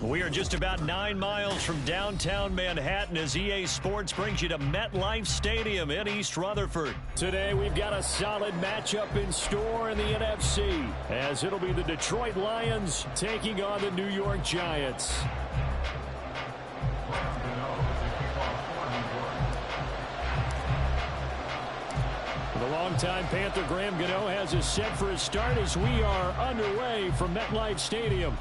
We are just about 9 miles from downtown Manhattan as EA Sports brings you to MetLife Stadium in East Rutherford. Today we've got a solid matchup in store in the NFC as it'll be the Detroit Lions taking on the New York Giants. The longtime Panther Graham Gano has us set for a start as we are underway from MetLife Stadium.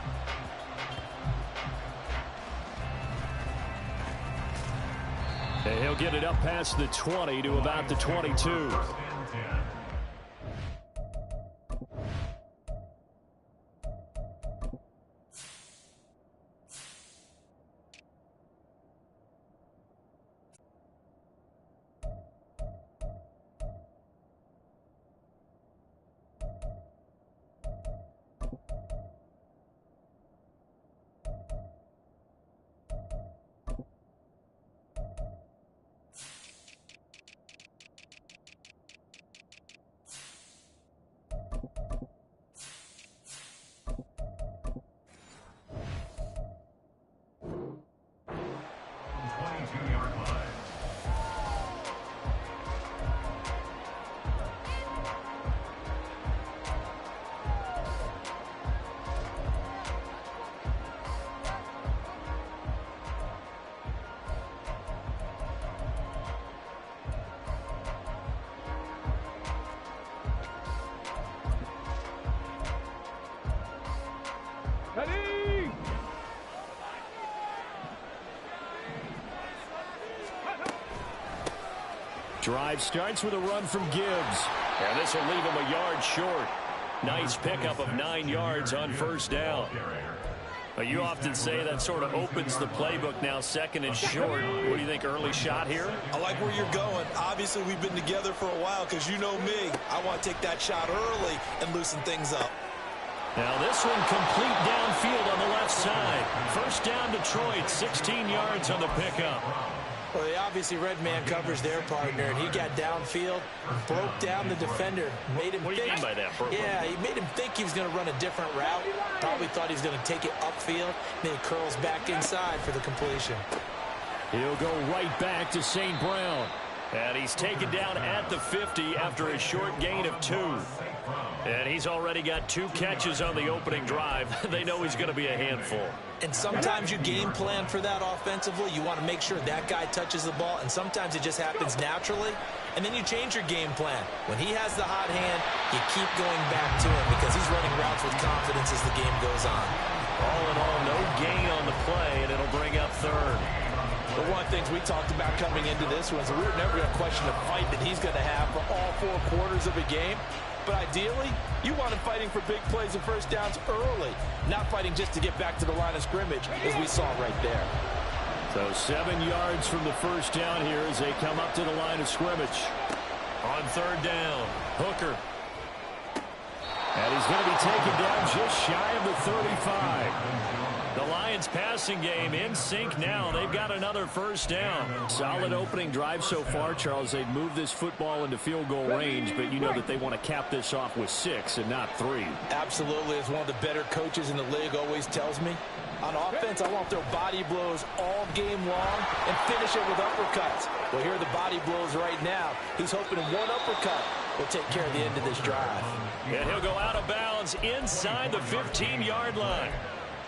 And he'll get it up past the 20 to about the 22. Drive starts with a run from Gibbs. And this will leave him a yard short. Nice pickup of 9 yards on first down. But you often say that sort of opens the playbook now, second and short. What do you think, early shot here? I like where you're going. Obviously, we've been together for a while because you know me. I want to take that shot early and loosen things up. Now this one complete downfield on the left side. First down Detroit, 16 yards on the pickup. Well, they obviously red man covers their partner, and he got downfield, broke down the defender, made him What do you mean by that? Yeah, he made him think he was going to run a different route. Probably thought he was going to take it upfield. Then he curls back inside for the completion. He'll go right back to St. Brown. And he's taken down at the 50 after a short gain of 2. And he's already got 2 catches on the opening drive. They know he's going to be a handful. And sometimes you game plan for that offensively. You want to make sure that guy touches the ball, and sometimes it just happens naturally. And then you change your game plan. When he has the hot hand, you keep going back to him because he's running routes with confidence as the game goes on. All in all, no gain on the play, and it'll bring up third. The one thing we talked about coming into this was we were never going to question the fight that he's going to have for all 4 quarters of a game. But ideally, you want him fighting for big plays and first downs early, not fighting just to get back to the line of scrimmage, as we saw right there. So 7 yards from the first down here as they come up to the line of scrimmage. On third down, Hooker. And he's going to be taken down just shy of the 35. The Lions passing game in sync now. They've got another first down. Solid opening drive so far, Charles. They've moved this football into field goal range, but you know that they want to cap this off with 6 and not 3. Absolutely. As one of the better coaches in the league always tells me, on offense, I want their body blows all game long and finish it with uppercuts. Well, here are the body blows right now. He's hoping one uppercut will take care of the end of this drive. And he'll go out of bounds inside the 15-yard line.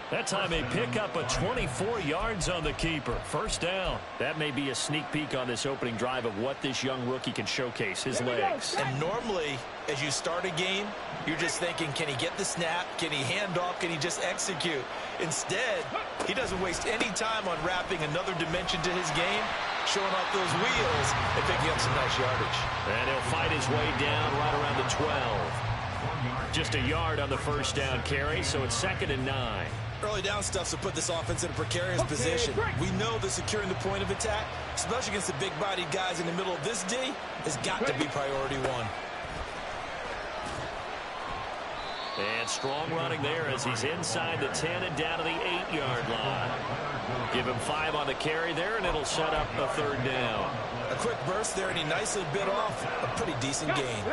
That time a pickup of 24 yards on the keeper. First down. That may be a sneak peek on this opening drive of what this young rookie can showcase, his legs. And normally, as you start a game, you're just thinking, can he get the snap? Can he hand off? Can he just execute? Instead, he doesn't waste any time on wrapping another dimension to his game, showing off those wheels and picking up some nice yardage. And he'll fight his way down right around the 12. Just a yard on the first down carry, so it's 2nd and 9. Early down stuff to put this offense in a precarious position. We know that securing the point of attack, especially against the big-bodied guys in the middle of this D, has got to be priority 1. And strong running there as he's inside the 10 and down to the 8-yard line. Give him 5 on the carry there, and it'll set up a third down. A quick burst there, and he nicely bit off a pretty decent gain.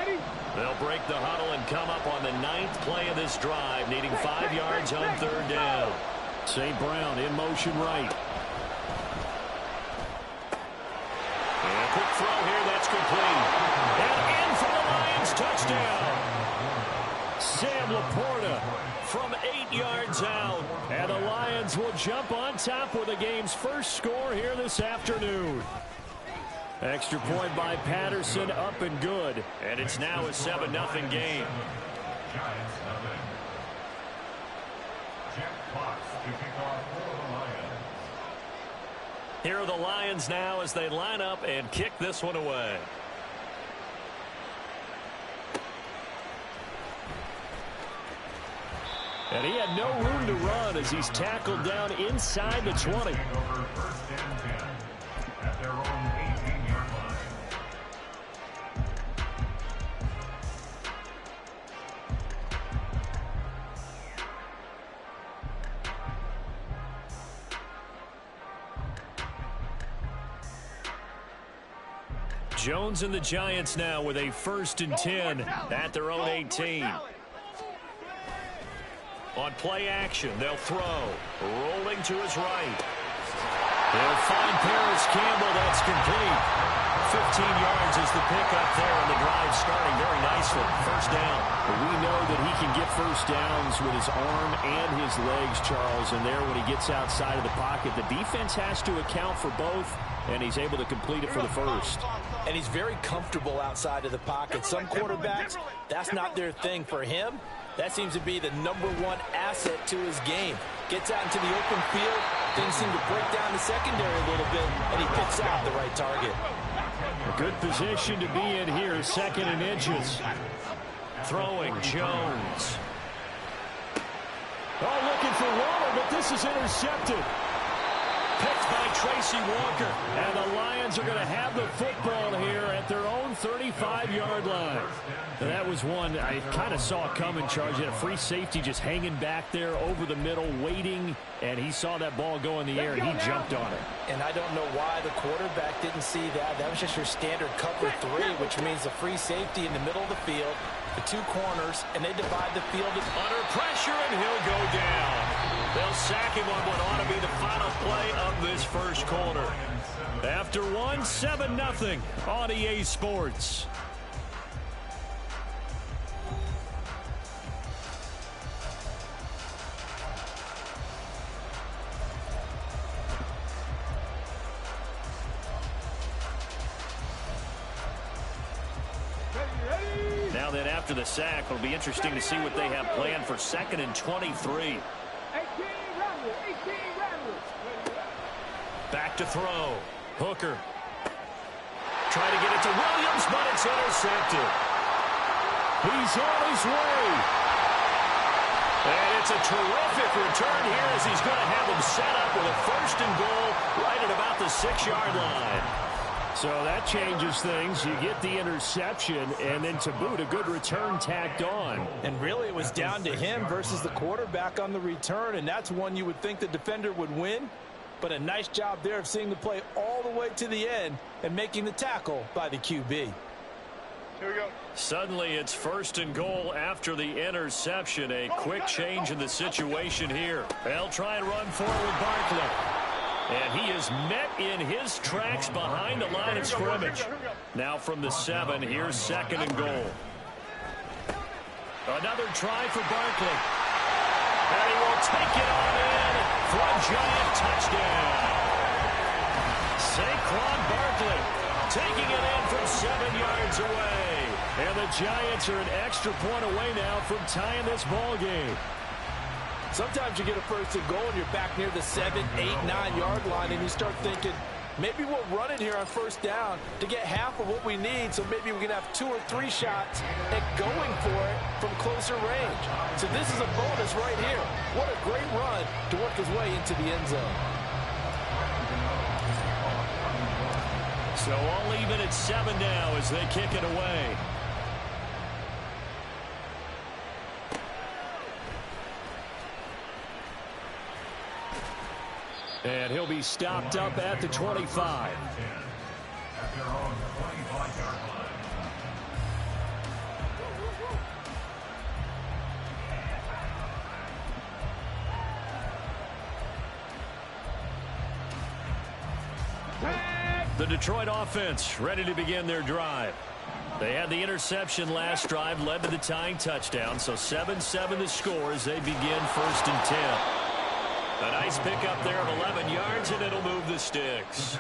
They'll break the huddle and come up on the 9th play of this drive, needing 5 yards on third down. St. Brown in motion right. And a quick throw here, that's complete. And in for the Lions, touchdown. Sam Laporta from 8 yards out. And the Lions will jump on top with the game's first score here this afternoon. Extra point by Patterson, up and good. And it's now a 7-0 game. Here are the Lions now as they line up and kick this one away. And he had no room to run as he's tackled down inside the 20. Jones and the Giants now with a 1st and 10 at their own 18. On play action, they'll throw. Rolling to his right. They'll find Paris Campbell. That's complete. 15 yards is the pickup there, and the drive starting very nicely. First down. We know that he can get first downs with his arm and his legs, Charles. And there, when he gets outside of the pocket, the defense has to account for both, and he's able to complete it for the first. And he's very comfortable outside of the pocket. Some quarterbacks, that's not their thing. For him, that seems to be the #1 asset to his game. Gets out into the open field. Things seem to break down the secondary a little bit, and he picks out the right target. A good position to be in here, 2nd and inches. Throwing, Jones. Oh, looking for Waller, but this is intercepted. Picked by Tracy Walker. And the Lions are going to have the football here at their own 35-yard line. And that was one I kind of saw coming, Charge. He had a free safety just hanging back there over the middle, waiting, and he saw that ball go in the air, and he jumped on it. And I don't know why the quarterback didn't see that. That was just your standard cover 3, which means a free safety in the middle of the field, the 2 corners, and they divide the field. Under pressure, and he'll go down. They'll sack him on what ought to be the final play of this first quarter. After 7-0 on EA Sports. Now then, after the sack, it'll be interesting to see what they have planned for 2nd and 23. Back to throw. Hooker. Trying to get it to Williams, but it's intercepted. He's on his way. And it's a terrific return here as he's going to have them set up with a 1st and goal right at about the 6-yard line. So that changes things. You get the interception, and then to boot, a good return tacked on. And really, it was down to him versus the quarterback on the return, and that's one you would think the defender would win. But a nice job there of seeing the play all the way to the end and making the tackle by the QB. Here we go. Suddenly, it's 1st and goal after the interception. A quick change in the situation here. They'll try and run forward Barkley. And he is met in his tracks behind the line of scrimmage. Now from the 7, here's 2nd and goal. Another try for Barkley. And he will take it on in for a Giant touchdown. Saquon Barkley taking it in from 7 yards away. And the Giants are an extra point away now from tying this ball game. Sometimes you get a 1st and goal and you're back near the 7, 8, 9-yard line, and you start thinking, maybe we'll run it here on 1st down to get half of what we need, so maybe we can have 2 or 3 shots at going for it from closer range. So this is a bonus right here. What a great run to work his way into the end zone. So all even at 7 now as they kick it away. And he'll be stopped up at the 25. The Detroit offense ready to begin their drive. They had the interception last drive, led to the tying touchdown, so 7-7 the score as they begin 1st and 10. A nice pickup there of 11 yards, and it'll move the sticks.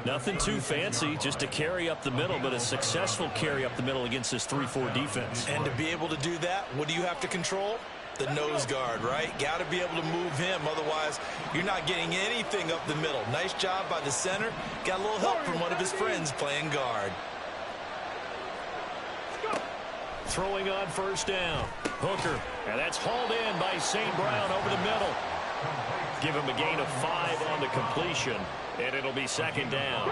Nothing too fancy, just a carry up the middle, but a successful carry up the middle against this 3-4 defense. And to be able to do that, what do you have to control? The nose guard, right? Got to be able to move him. Otherwise, you're not getting anything up the middle. Nice job by the center. Got a little help from one of his friends playing guard. Throwing on 1st down. Hooker, and that's hauled in by St. Brown over the middle. Give him a gain of 5 on the completion, and it'll be 2nd down.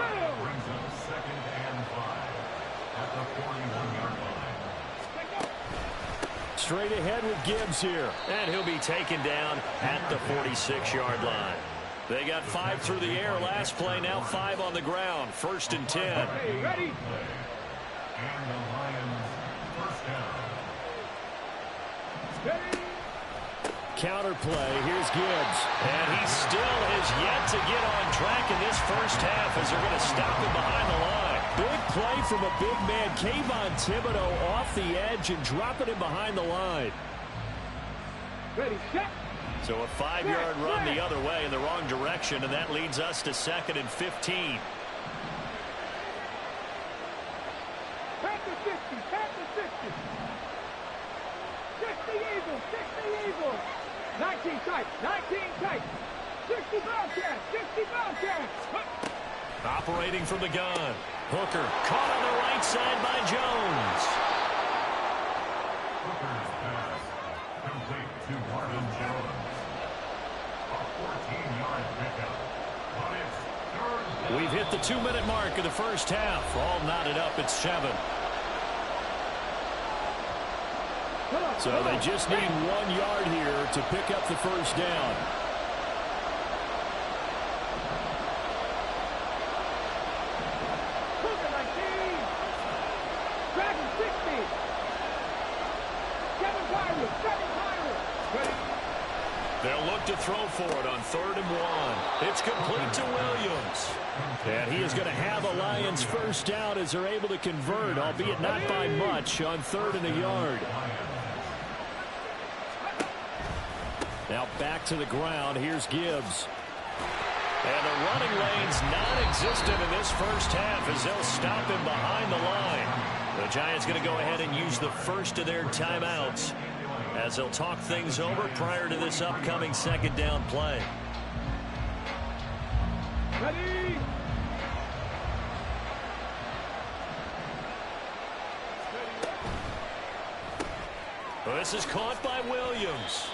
Straight ahead with Gibbs here, and he'll be taken down at the 46-yard line. They got 5 through the air last play, now 5 on the ground. 1st and 10. Ready? Counter play, here's Gibbs. And he still has yet to get on track in this 1st half as they're going to stop him behind the line. Big play from a big man. Kayvon Thibodeau off the edge and dropping him behind the line. Ready, set. So a 5-yard run the other way in the wrong direction, and that leads us to 2nd and 15. Pack the 50, pack the 50. 60 Eagles, 60 Eagles. 19 tight, 19 tight. 60 Bobcats, 60 Bobcats. Operating from the gun. Hooker caught on the right side by Jones. Hooker's pass complete to Marvin Jones. A 14-yard pickup. But it's 3rd down. We've hit the 2-minute mark of the 1st half. All knotted up at 7. So they just need 1 yard here to pick up the 1st down. Hooker 19. Dragon 60. 7 Pirates, 7 Pirates. Ready? They'll look to throw for it on 3rd and 1. It's complete to Williams. And he is going to have a Lions 1st down as they're able to convert, albeit not by much, on 3rd and a yard. Now back to the ground. Here's Gibbs. And the running lane's non-existent in this 1st half as they'll stop him behind the line. The Giants going to go ahead and use the first of their timeouts as they'll talk things over prior to this upcoming 2nd down play. Ready? This is caught by Williams.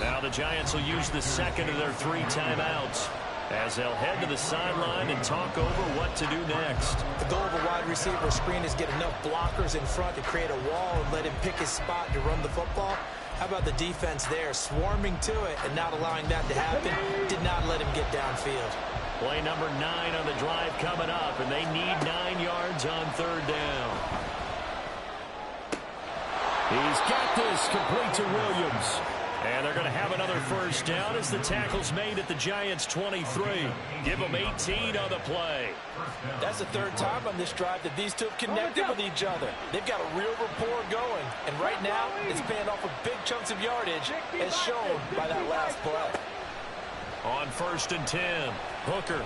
Now the Giants will use the 2nd of their 3 timeouts as they'll head to the sideline and talk over what to do next. The goal of a wide receiver screen is get enough blockers in front to create a wall and let him pick his spot to run the football. How about the defense there, swarming to it and not allowing that to happen? Did not let him get downfield. Play number 9 on the drive coming up, and they need 9 yards on 3rd down. He's got this complete to Williams. And they're going to have another 1st down as the tackle's made at the Giants' 23. Give them 18 on the play. That's the 3rd time on this drive that these two have connected with each other. They've got a real rapport going. And right now, it's paying off with big chunks of yardage, as shown by that last play. On 1st and 10, Hooker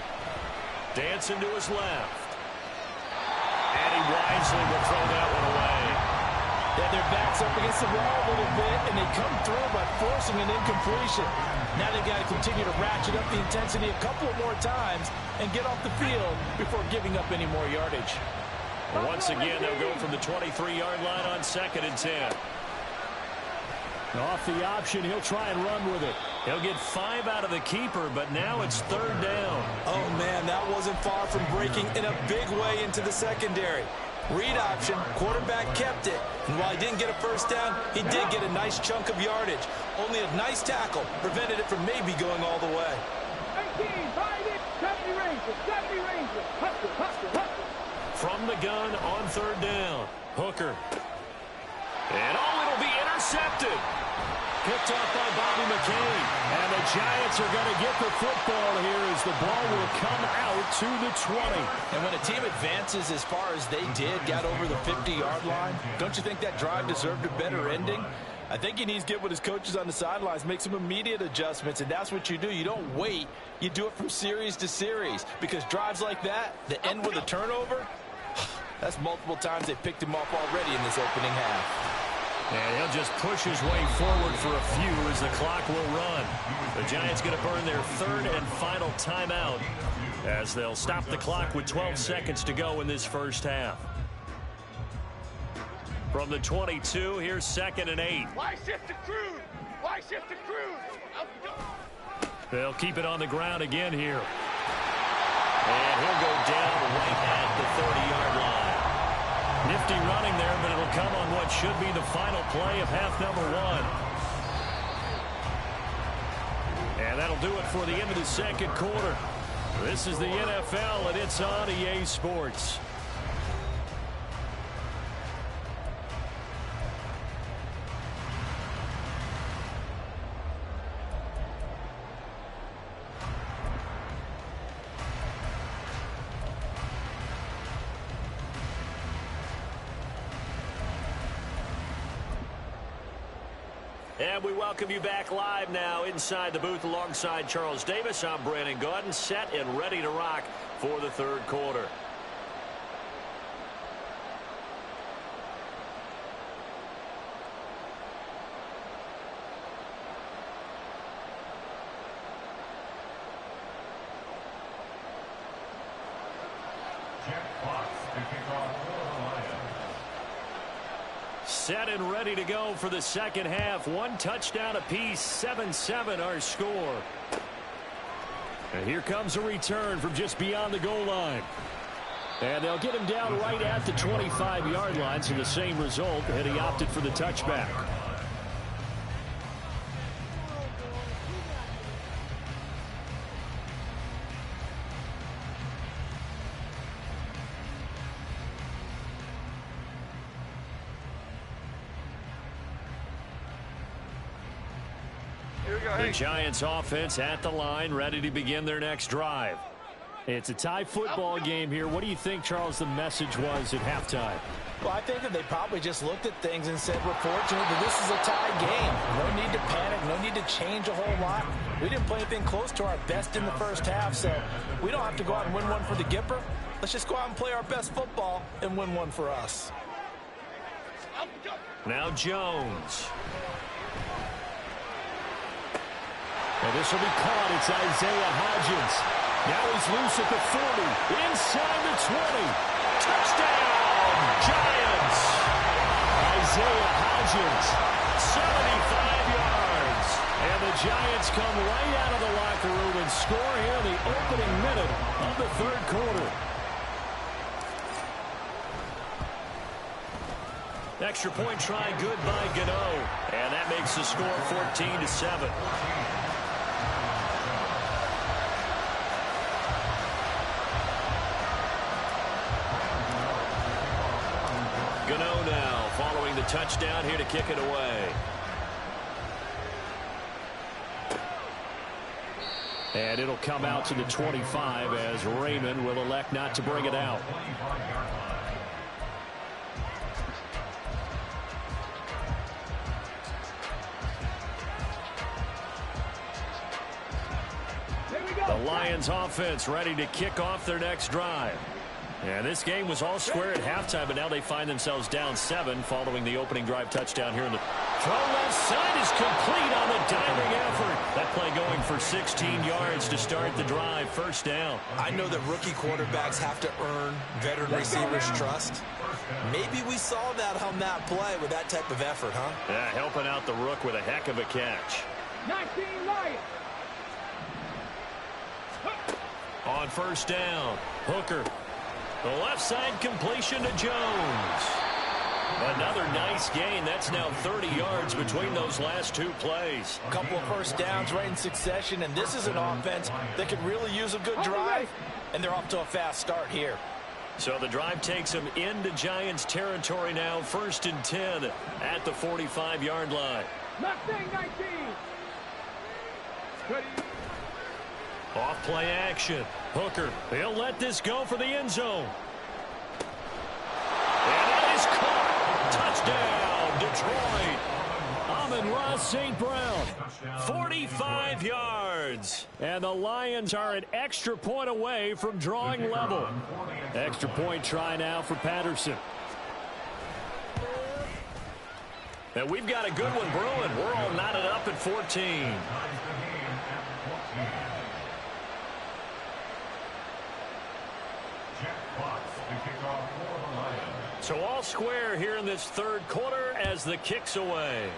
dancing to his left. And he wisely will throw that one away. Yeah, their backs up against the wall a little bit, and they come through by forcing an incompletion. Now they've got to continue to ratchet up the intensity a couple more times and get off the field before giving up any more yardage. Once again, they'll go from the 23-yard line on 2nd and 10. Off the option, he'll try and run with it. He'll get 5 out of the keeper, but now it's 3rd down. Oh, man, that wasn't far from breaking in a big way into the secondary. Read option, quarterback kept it, and while he didn't get a 1st down, he did get a nice chunk of yardage. Only a nice tackle prevented it from maybe going all the way. 19, find it, 70 Rangers, 70 Rangers. Hustle, hustle, hustle. From the gun on 3rd down, Hooker. And it'll be intercepted. picked off by Bobby McCain. And the Giants are going to get the football here as the ball will come out to the 20. And when a team advances as far as they did, got over the 50-yard line, don't you think that drive deserved a better ending? I think he needs to get with his coaches on the sidelines, make some immediate adjustments, and that's what you do. You don't wait. You do it from series to series, because drives like that end with a turnover, that's multiple times they picked him off already in this opening half. And he'll just push his way forward for a few as the clock will run. The Giants going to burn their third and final timeout as they'll stop the clock with 12 seconds to go in this first half. From the 22, here's 2nd and 8. Why shift to cruise? Why shift to cruise? They'll keep it on the ground again here. And he'll go down right at the 30-yard line. Nifty running there, but it'll come on what should be the final play of half number 1. And that'll do it for the end of the second quarter. This is the NFL, and it's on EA Sports. And we welcome you back live now inside the booth alongside Charles Davis. I'm Brandon Gaudin, set and ready to rock for the third quarter. Set and ready to go for the second half. One touchdown apiece, 7-7 our score. And here comes a return from just beyond the goal line. And they'll get him down right at the 25-yard line, so the same result, and he opted for the touchback. The Giants offense at the line, ready to begin their next drive. It's a tie football game here. What do you think, Charles, the message was at halftime? Well, I think that they probably just looked at things and said, we're fortunate that this is a tie game. No need to panic, no need to change a whole lot. We didn't play anything close to our best in the first half, so we don't have to go out and win one for the Gipper. Let's just go out and play our best football and win one for us. Now Jones. And this will be caught. It's Isaiah Hodgins. Now he's loose at the 40. Inside the 20. Touchdown, Giants. Isaiah Hodgins, 75 yards. And the Giants come right out of the locker room and score here in the opening minute of the third quarter. Extra point try good by Gano. And that makes the score 14-7. Gano now following the touchdown here to kick it away. And it'll come out to the 25 as Raymond will elect not to bring it out. The Lions offense ready to kick off their next drive. And this game was all square at halftime, but now they find themselves down 7 following the opening drive touchdown here in the throw left side is complete on the diving effort. That play going for 16 yards to start the drive. First down. I know that rookie quarterbacks have to earn veteran receivers' trust. Maybe we saw that on that play with that type of effort, huh? Yeah, helping out the rook with a heck of a catch. 19 Lions. On first down, Hooker. The left side completion to Jones. Another nice gain. That's now 30 yards between those last two plays. A couple of first downs right in succession, and this is an offense that could really use a good drive, and they're off to a fast start here. So the drive takes them into Giants territory now. 1st and 10 at the 45-yard line. Mustang 19. Good. Off play action. Hooker. He'll let this go for the end zone. And it is caught. Touchdown, Detroit. Amon-Ra St. Brown. 45 yards. And the Lions are an extra point away from drawing level. Extra point try now for Patterson. And we've got a good one brewing. We're all knotted up at 14. So all square here in this 3rd quarter as the kick's away.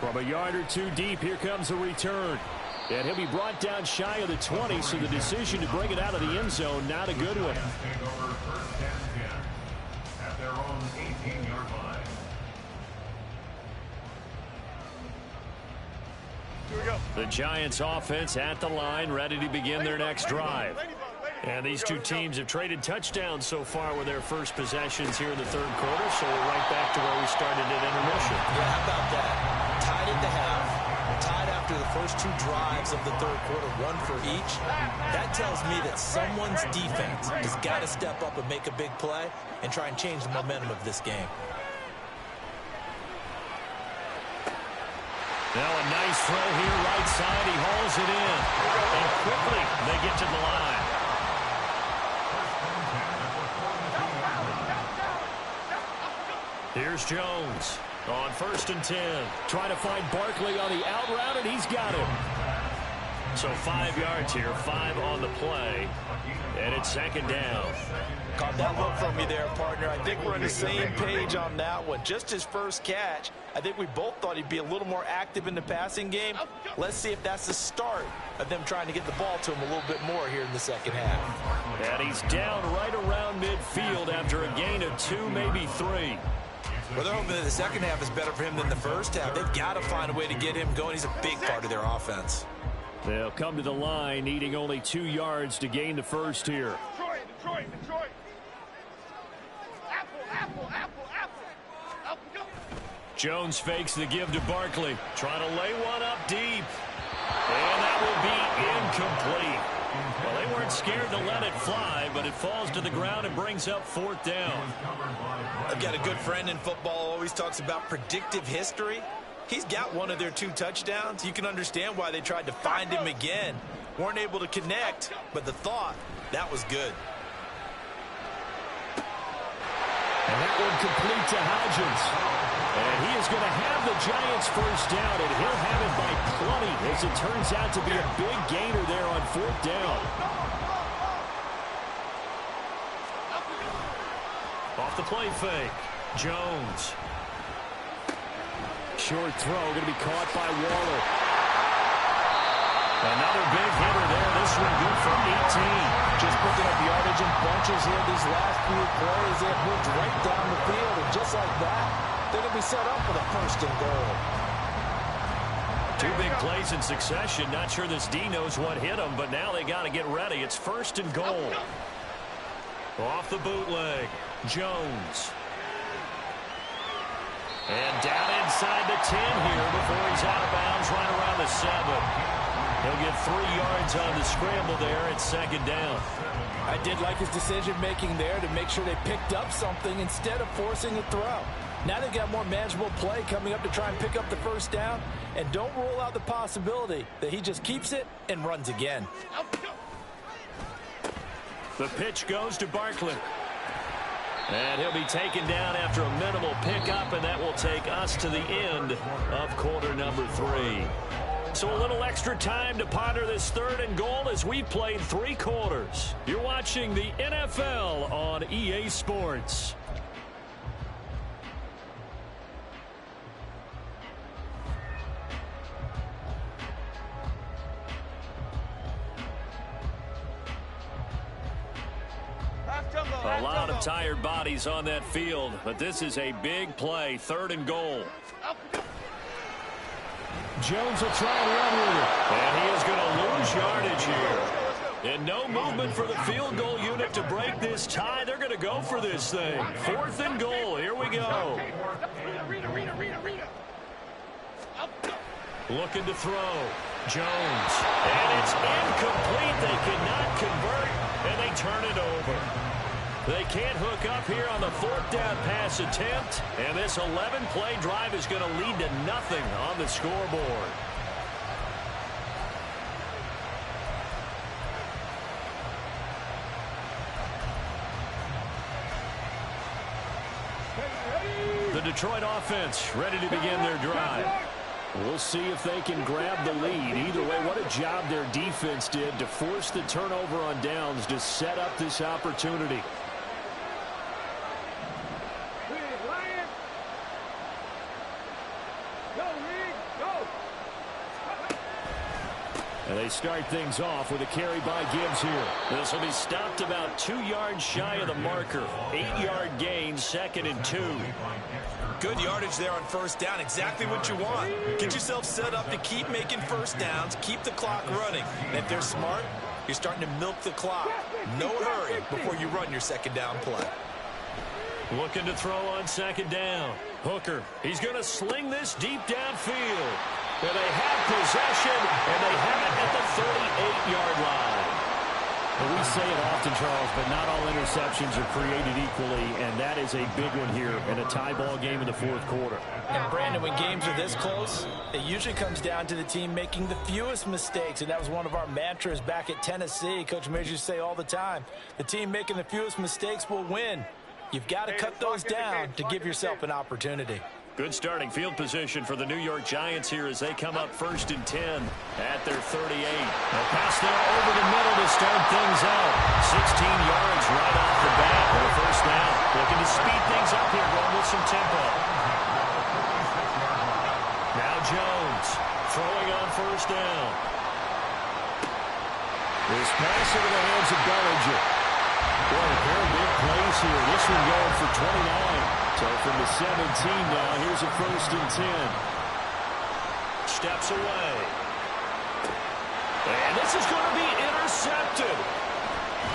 From a yard or two deep, here comes the return. And he'll be brought down shy of the 20, so the decision to bring it out of the end zone, not a good one. At their own 18-yard line. Here we go. The Giants offense at the line, ready to begin their next drive. And these two teams have traded touchdowns so far with their first possessions here in the 3rd quarter, so we're right back to where we started at intermission. Yeah, how about that? Tied at the half, tied after the first 2 drives of the 3rd quarter, 1 for each. That tells me that someone's defense has got to step up and make a big play and try and change the momentum of this game. Now a nice throw here, right side. He hauls it in. And quickly they get to the line. Here's Jones on 1st and 10. Trying to find Barkley on the out route, and he's got him. So 5 yards here, 5 on the play. And it's 2nd down. Caught that look from you there, partner. I think we're on the same page on that one. Just his first catch, I think we both thought he'd be a little more active in the passing game. Let's see if that's the start of them trying to get the ball to him a little bit more here in the 2nd half. And he's down right around midfield after a gain of 2, maybe 3. Well, they're hoping that the 2nd half is better for him than the 1st half. They've got to find a way to get him going. He's a big part of their offense. They'll come to the line, needing only 2 yards to gain the first here. Detroit. Apple, go. Jones fakes the give to Barkley. Trying to lay one up deep. And that will be incomplete. Well, they weren't scared to let it fly, but it falls to the ground and brings up 4th down. I've got a good friend in football, always talks about predictive history. He's got one of their 2 touchdowns. You can understand why they tried to find him again. Weren't able to connect, but the thought, that was good. And that one complete to Hodgins. And he is going to have the Giants first down, and he'll have it by plenty, as it turns out to be a big gainer there on 4th down. Off the play fake. Jones. Short throw, going to be caught by Waller. Another big hitter there. This one good for 18. Just picking up yardage in bunches here these last few plays. They have moved right down the field, and just like that, they're going to be set up for the 1st and goal. 2 big plays in succession. Not sure this D knows what hit him, but now they got to get ready. It's 1st and goal. Off the bootleg, Jones. And down inside the 10 here before he's out of bounds right around the 7. He'll get 3 yards on the scramble there. It's 2nd down. I did like his decision-making there to make sure they picked up something instead of forcing a throw. Now they've got more manageable play coming up to try and pick up the 1st down. And don't rule out the possibility that he just keeps it and runs again. The pitch goes to Barkley. And he'll be taken down after a minimal pickup, and that will take us to the end of quarter number 3. So a little extra time to ponder this 3rd and goal as we played 3 quarters. You're watching the NFL on EA Sports. A lot of tired bodies on that field, but this is a big play, 3rd and goal. Jones will try and run with it. And he is going to lose yardage here. And no movement for the field goal unit to break this tie. They're going to go for this thing. 4th and goal. Here we go. Looking to throw. Jones. And it's incomplete. They cannot convert, and they turn it over. They can't hook up here on the 4th down pass attempt, and this 11-play drive is going to lead to nothing on the scoreboard. The Detroit offense ready to begin their drive. We'll see if they can grab the lead. Either way, what a job their defense did to force the turnover on downs to set up this opportunity. And they start things off with a carry by Gibbs here. This will be stopped about 2 yards shy of the marker. 8-yard gain, 2nd and 2. Good yardage there on 1st down. Exactly what you want. Get yourself set up to keep making 1st downs, keep the clock running. And if they're smart, you're starting to milk the clock. No hurry before you run your 2nd down play. Looking to throw on 2nd down. Hooker, he's going to sling this deep downfield. And they have possession, and they have it at the 38-yard line. Well, we say it often, Charles, but not all interceptions are created equally, and that is a big one here in a tie ball game in the 4th quarter. And, Brandon, when games are this close, it usually comes down to the team making the fewest mistakes, and that was one of our mantras back at Tennessee. Coach Majors used to say all the time, the team making the fewest mistakes will win. You've got to cut those down to give yourself an opportunity. Good starting field position for the New York Giants here as they come up 1st and 10 at their 38. A pass there over the middle to start things out. 16 yards right off the bat for the 1st down. Looking to speed things up here, going with some tempo. Now Jones throwing on 1st down. This pass into the hands of Bellinger. Boy, a pair of big plays here. This one going for 29. So from the 17 now, here's a 1st and 10. Steps away. And this is going to be intercepted.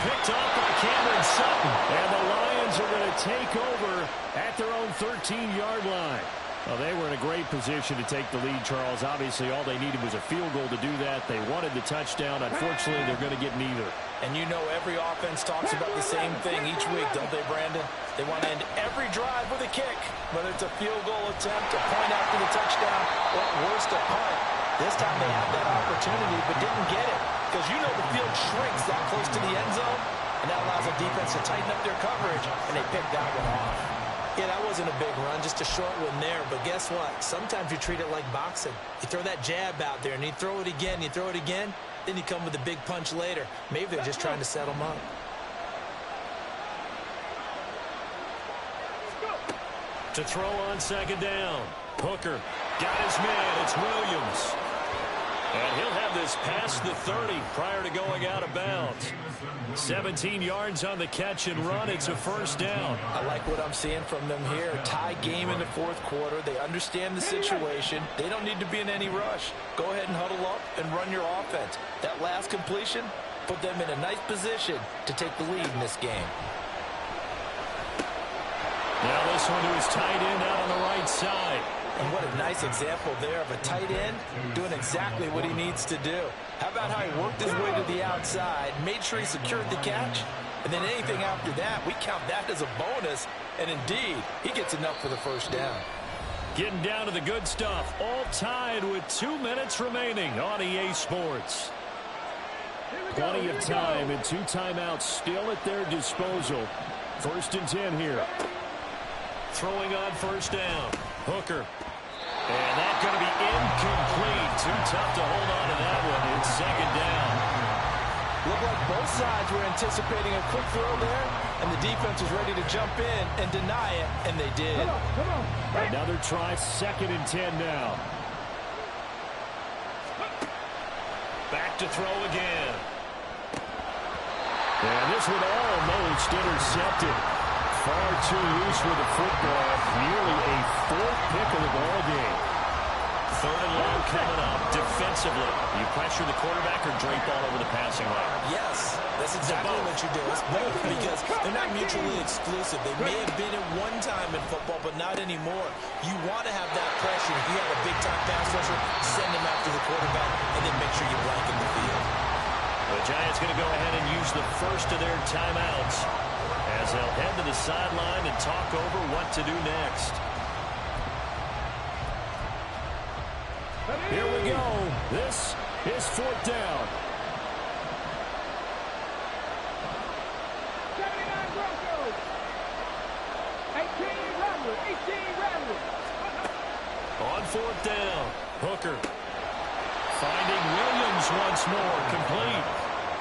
Picked off by Cameron Sutton. And the Lions are going to take over at their own 13-yard line. Well, they were in a great position to take the lead, Charles. Obviously, all they needed was a field goal to do that. They wanted the touchdown. Unfortunately, they're going to get neither. And you know every offense talks about the same thing each week, don't they, Brandon? They want to end every drive with a kick, whether it's a field goal attempt, a point after the touchdown, or worst, a punt. This time they had that opportunity but didn't get it because you know the field shrinks that close to the end zone, and that allows the defense to tighten up their coverage, and they picked that one off. Yeah, that wasn't a big run, just a short one there. But guess what? Sometimes you treat it like boxing. You throw that jab out there, and you throw it again, then you come with a big punch later. Maybe they're just trying to set them up. To throw on 2nd down. Hooker got his man. It's Williams. And he'll have this past the 30 prior to going out of bounds. 17 yards on the catch and run. It's a 1st down. I like what I'm seeing from them here. Tie game in the 4th quarter. They understand the situation. They don't need to be in any rush. Go ahead and huddle up and run your offense. That last completion put them in a nice position to take the lead in this game. Now this one to his tight end out on the right side. And what a nice example there of a tight end doing exactly what he needs to do. How about how he worked his way to the outside, made sure he secured the catch, and then anything after that, we count that as a bonus. And indeed, he gets enough for the 1st down. Getting down to the good stuff. All tied with 2 minutes remaining on EA Sports. Plenty of time and 2 timeouts still at their disposal. 1st and 10 here. Throwing on 1st down. Hooker. And that's going to be incomplete. Too tough to hold on to that one. It's 2nd down. Looked like both sides were anticipating a quick throw there, and the defense was ready to jump in and deny it, and they did. Come on. Another try, 2nd and 10 now. Back to throw again. And this one almost intercepted. Far too loose with the football. Nearly a 4th pick of the ball game. Third and long coming up. Defensively, you pressure the quarterback or drape all over the passing line? Yes, that's exactly what you do. It's both because they're not mutually exclusive. They may have been at one time in football, but not anymore. You want to have that pressure. If you have a big-time pass rusher, send him after the quarterback, and then make sure you blanket the field. The Giants going to go ahead and use the first of their timeouts as they'll head to the sideline and talk over what to do next. Here we go. This is fourth down. 79 Broncos. 18 Rattlers. 18 Rattlers. On fourth down, Hooker finding Williams once more, complete.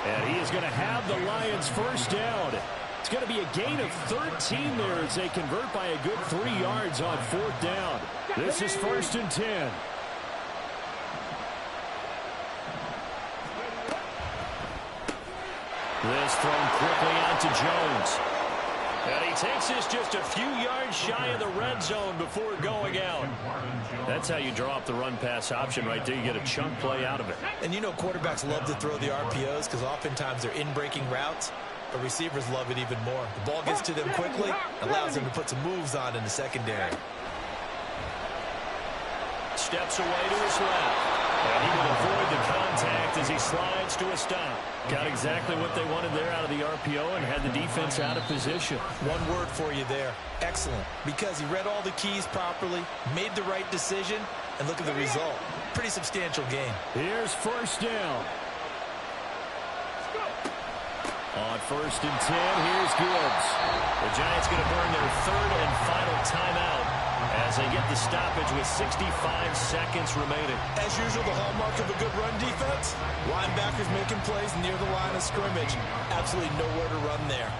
And he is going to have the Lions first down. It's going to be a gain of 13 there as they convert by a good 3 yards on fourth down. This is 1st and 10. This thrown quickly out to Jones. And he takes this just a few yards shy of the red zone before going out. That's how you draw up the run-pass option right there. You get a chunk play out of it. And you know quarterbacks love to throw the RPOs because oftentimes they're in-breaking routes, but receivers love it even more. The ball gets to them quickly, allows them to put some moves on in the secondary. Steps away to his left. And he will avoid the contact as he slides to a stop. Got exactly what they wanted there out of the RPO and had the defense out of position. One word for you there. Excellent. Because he read all the keys properly, made the right decision, and look at the result. Pretty substantial game. Here's first down. On 1st and 10, here's Gibbs. The Giants going to burn their third and final timeout as they get the stoppage with 65 seconds remaining. As usual, the hallmark of a good run defense, linebackers making plays near the line of scrimmage. Absolutely nowhere to run there.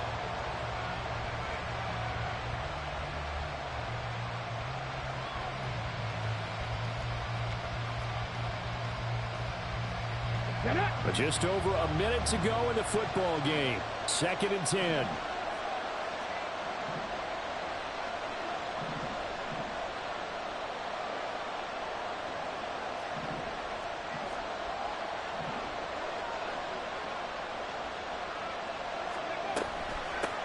But just over a minute to go in the football game. 2nd and 10.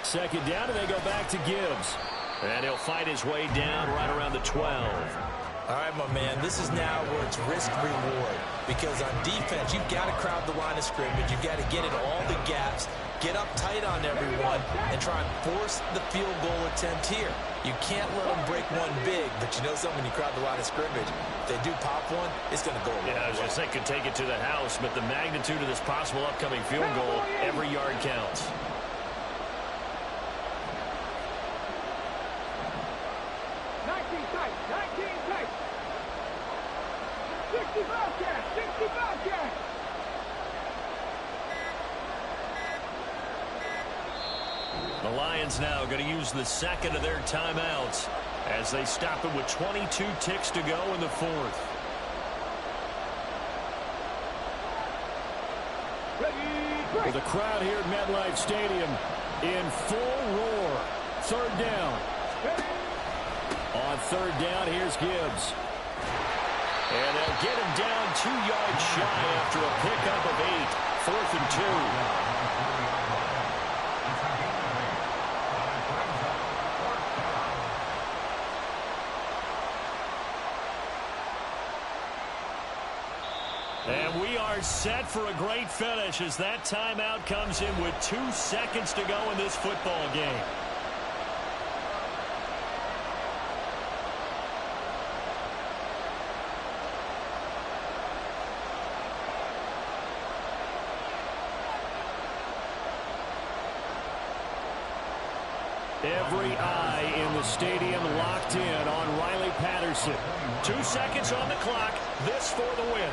Second down, and they go back to Gibbs. And he'll fight his way down right around the 12. All right, my man, this is now where it's risk-reward. Because on defense, you've got to crowd the line of scrimmage. You've got to get in all the gaps, get up tight on everyone, and try and force the field goal attempt here. You can't let them break one big, but you know something, when you crowd the line of scrimmage, if they do pop one, it's going to go away. Yeah, I was just saying, could take it to the house, but the magnitude of this possible upcoming field goal, every yard counts. The Lions now going to use the second of their timeouts as they stop it with 22 ticks to go in the fourth. With the crowd here at MetLife Stadium in full roar. Third down. On third down, here's Gibbs. And they'll get him down 2 yards shy after a pickup of 8. 4th and 2. And we are set for a great finish as that timeout comes in with 2 seconds to go in this football game. Every eye in the stadium locked in on Riley Patterson. 2 seconds on the clock. This for the win.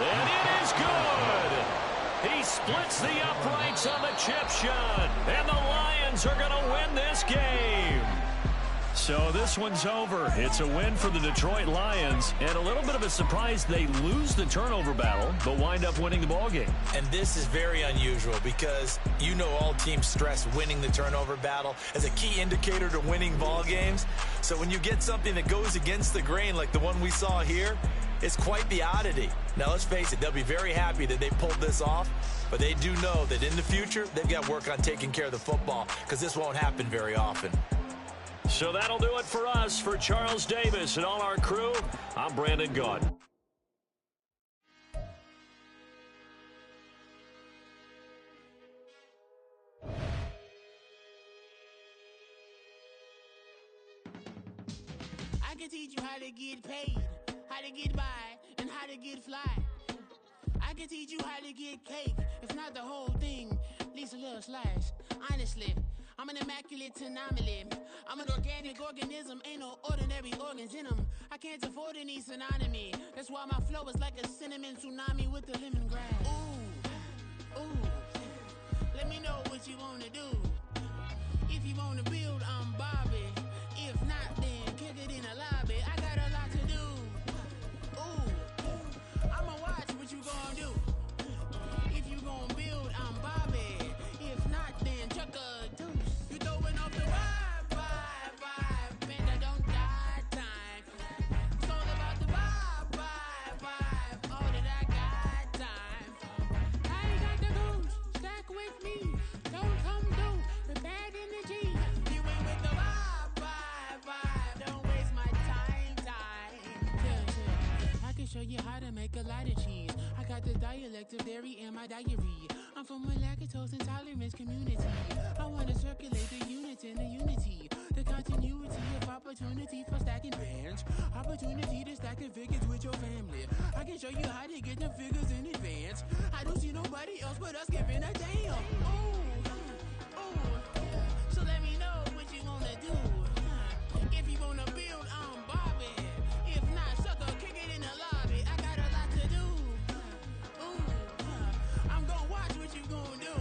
And it is good. He splits the uprights on the chip shot. And the Lions are going to win this game. So this one's over. It's a win for the Detroit Lions, and a little bit of a surprise they lose the turnover battle, but wind up winning the ballgame. And this is very unusual because you know all teams stress winning the turnover battle as a key indicator to winning ball games. So when you get something that goes against the grain like the one we saw here, it's quite the oddity. Now, let's face it, they'll be very happy that they pulled this off, but they do know that in the future, they've got to work on taking care of the football because this won't happen very often. So that'll do it for us. For Charles Davis and all our crew, I'm Brandon Gaudin. I can teach you how to get paid, how to get by, and how to get fly. I can teach you how to get cake, if not the whole thing, at least a little slice. Honestly, I'm an immaculate anomaly. I'm an organic organism, ain't no ordinary organs in them. I can't afford any synonymy. That's why my flow is like a cinnamon tsunami with the lemongrass. Ooh, ooh, let me know what you wanna do. If you wanna build, I'm Bobby. If not, then kick it in the lobby. I got a lot to do. Ooh, I'ma watch what you gonna do. If you gonna build, I'm Bobby. If not, then chuck a deuce. You throwing off the vibe, man, I don't die time. It's all about the vibe, all that I got time. I ain't got the goose, stack with me. Don't come through the bad energy. You ain't with the vibe, don't waste my time. Yeah. I can show you how to make a lot of cheese. I got the dialect of dairy in my diary. I'm from a lactose intolerance community. I want to circulate the units in the unity. The continuity of opportunity for stacking bands. Opportunity to stack the figures with your family. I can show you how to get the figures in advance. I don't see nobody else but us giving a damn. Ooh, so let me know what you wanna do. If you wanna build, I'm Bobby. If not, sucker, kick it in the lobby. I got a lot to do. Ooh, I'm gonna watch what you gonna do.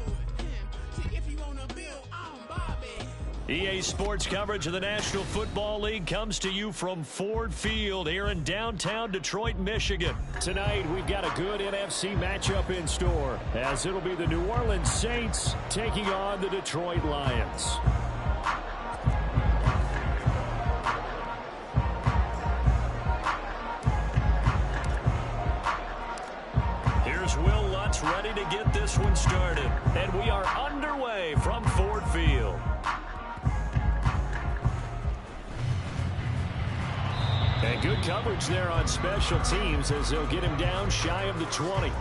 See, if you wanna build, I'm Bobby. EA Sports coverage of the National Football League comes to you from Ford Field here in downtown Detroit, Michigan. Tonight, we've got a good NFC matchup in store, as it'll be the New Orleans Saints taking on the Detroit Lions. Here's Will Lutz ready to get this one started, and we are underway from Ford Field. And good coverage there on special teams as they'll get him down shy of the 20.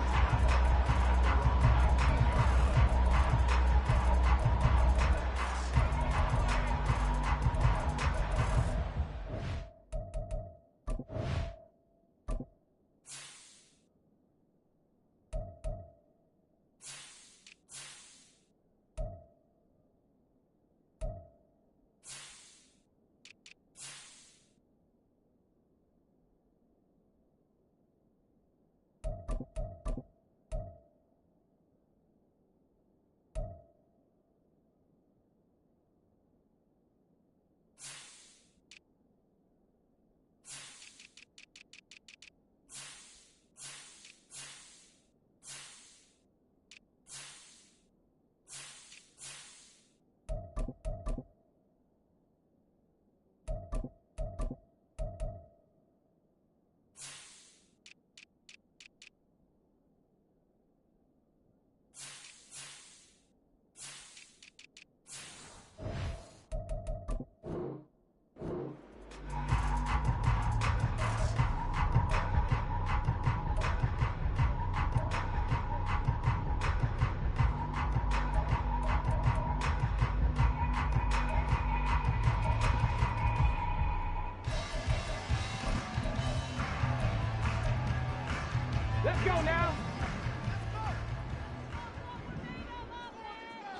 Let's go now.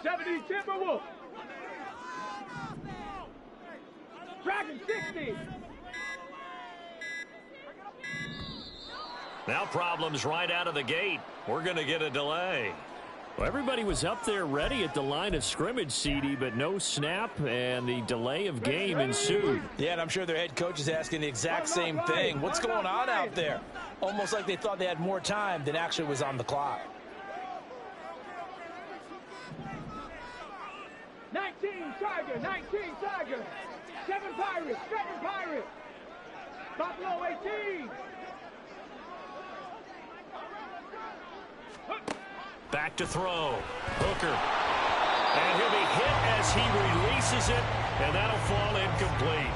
70 Timberwolves. Dragon 60. Now problems right out of the gate. We're going to get a delay. Well, everybody was up there ready at the line of scrimmage, CD, but no snap, and the delay of game ensued. Yeah, and I'm sure their head coach is asking the exact same thing. What's going on out there? Almost like they thought they had more time than actually was on the clock. 19 Tiger, 19 Tiger. 7 Pirates, 7 Pirates. Buffalo 18. Back to throw. Hooker. And he'll be hit as he releases it, and that'll fall incomplete.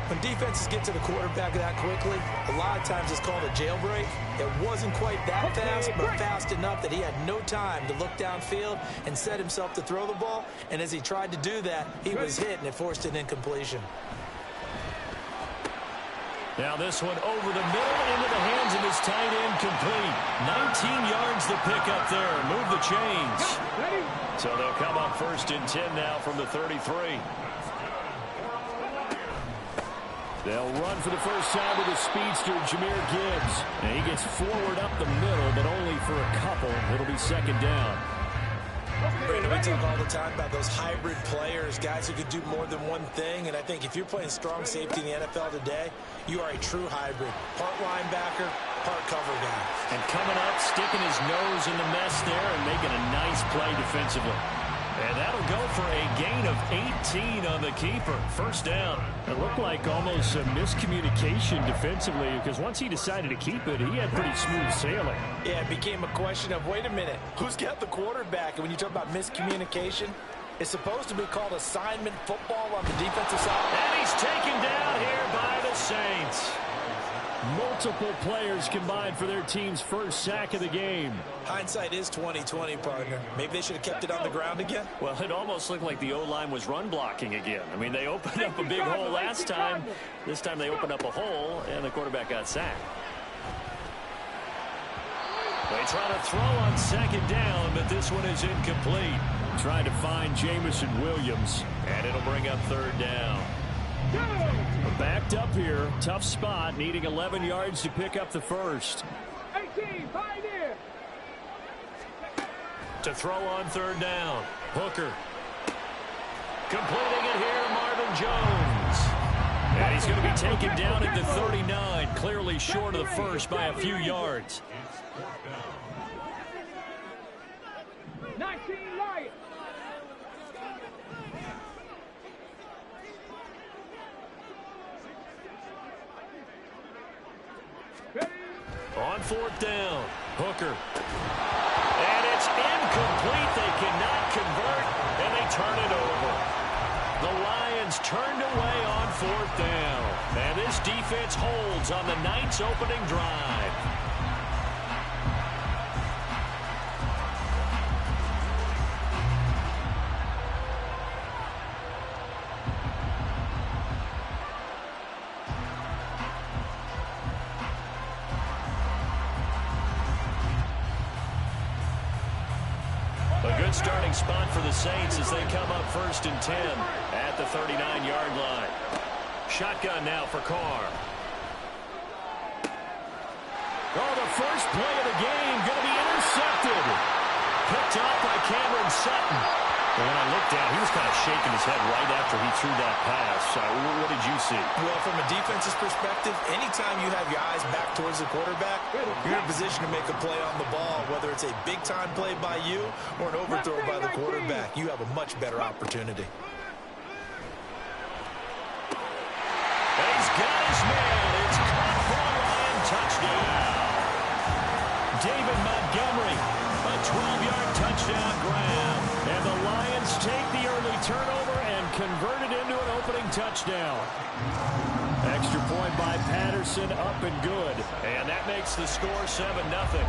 When defenses get to the quarterback that quickly, a lot of times it's called a jailbreak. It wasn't quite that fast, but fast enough that he had no time to look downfield and set himself to throw the ball. And as he tried to do that, he was hit, and it forced an incompletion. Now this one over the middle into the hands of his tight end, complete. 19 yards to pick up there. Move the chains. So they'll come up 1st and 10 now from the 33. They'll run for the first time with a speedster, Jahmyr Gibbs. And he gets forward up the middle, but only for a couple. It'll be 2nd down. Brandon, we talk all the time about those hybrid players, guys who could do more than one thing. And I think if you're playing strong safety in the NFL today, you are a true hybrid. Part linebacker, part cover guy. And coming up, sticking his nose in the mess there and making a nice play defensively. And that'll go for a gain of 18 on the keeper. 1st down. It looked like almost a miscommunication defensively because once he decided to keep it, he had pretty smooth sailing. Yeah, it became a question of, wait a minute, who's got the quarterback? And when you talk about miscommunication, it's supposed to be called assignment football on the defensive side. And he's taken down here by the Saints. Multiple players combined for their team's first sack of the game. Hindsight is 20/20, partner. Maybe they should have kept it on the ground again. Well, it almost looked like the O-line was run blocking again. I mean, they opened up a big hole last time. This time they opened up a hole, and the quarterback got sacked. They try to throw on 2nd down, but this one is incomplete. Trying to find Jamison Williams, and it'll bring up 3rd down. Backed up here, tough spot, needing 11 yards to pick up the first. 18, Pioneer. To throw on 3rd down, Hooker. Completing it here, Marvin Jones. And he's going to be taken down at the 39, clearly short of the first by a few yards. 19 Lions. On 4th down, Hooker. And it's incomplete. They cannot convert, and they turn it over. The Lions turned away on 4th down. And this defense holds on the Knights' opening drive. Good starting spot for the Saints as they come up 1st and 10 at the 39-yard line. Shotgun now for Carr. Oh, the first play of the game going to be intercepted. Picked off by Cameron Sutton. And when I looked down, he was kind of shaking his head right after he threw that pass. What did you see? Well, from a defense's perspective, anytime you have your eyes back towards the quarterback, you're in a position to make a play on the ball, whether it's a big-time play by you or an overthrow by the quarterback. You have a much better opportunity. And he's got his man. It's caught for a Lion touchdown. David Montgomery, a 12-yard touchdown grab. And the Lions take the early turnover and convert it into an opening touchdown. Extra point by Patterson, up and good. And that makes the score 7-0.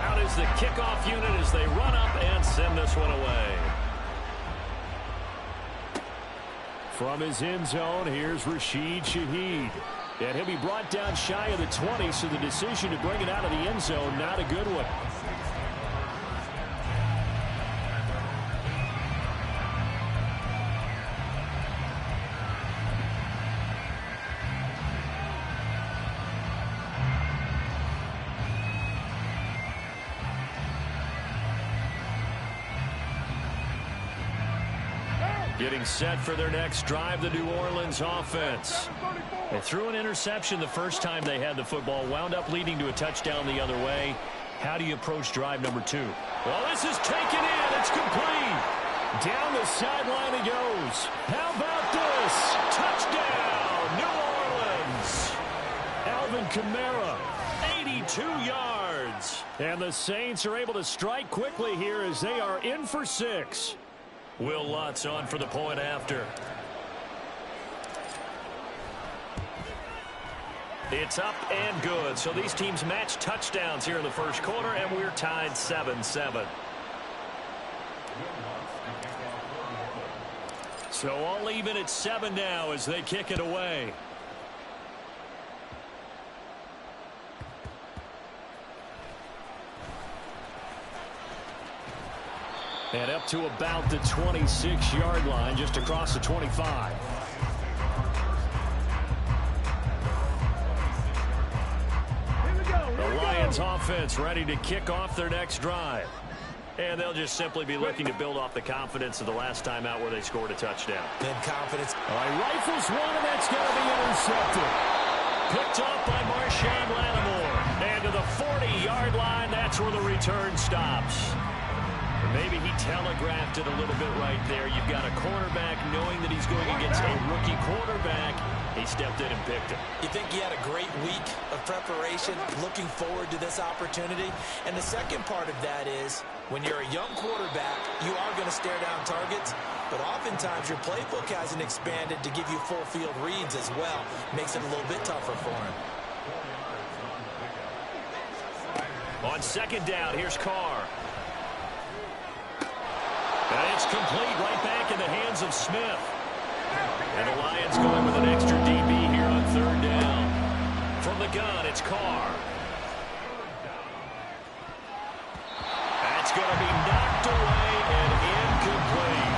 Out is the kickoff unit as they run up and send this one away. From his end zone, here's Rashid Shaheed. And he'll be brought down shy of the 20, so the decision to bring it out of the end zone, not a good one. Getting set for their next drive, the New Orleans offense. They threw an interception the first time they had the football, wound up leading to a touchdown the other way. How do you approach drive number 2? Well, this is taken in. It's complete. Down the sideline he goes. How about this? Touchdown, New Orleans. Alvin Kamara, 82 yards. And the Saints are able to strike quickly here as they are in for 6. Will Lutz on for the point after. It's up and good. So these teams match touchdowns here in the first quarter, and we're tied 7-7. So all even at 7 now as they kick it away. And up to about the 26-yard line, just across the 25. The Lions offense ready to kick off their next drive. And they'll just simply be looking to build off the confidence of the last time out where they scored a touchdown. Then confidence. All right, rifles one, and that's going to be intercepted. Picked up by Marshawn Lattimore. And to the 40-yard line, that's where the return stops. Maybe he telegraphed it a little bit right there. You've got a cornerback knowing that he's going against a rookie quarterback. He stepped in and picked it. You think he had a great week of preparation, looking forward to this opportunity? And the second part of that is, when you're a young quarterback, you are going to stare down targets, but oftentimes your playbook hasn't expanded to give you full field reads as well. Makes it a little bit tougher for him. On second down, here's Carr. And it's complete, right back in the hands of Smith. And the Lions going with an extra DB here on third down. From the gun, it's Carr. That's going to be knocked away and incomplete.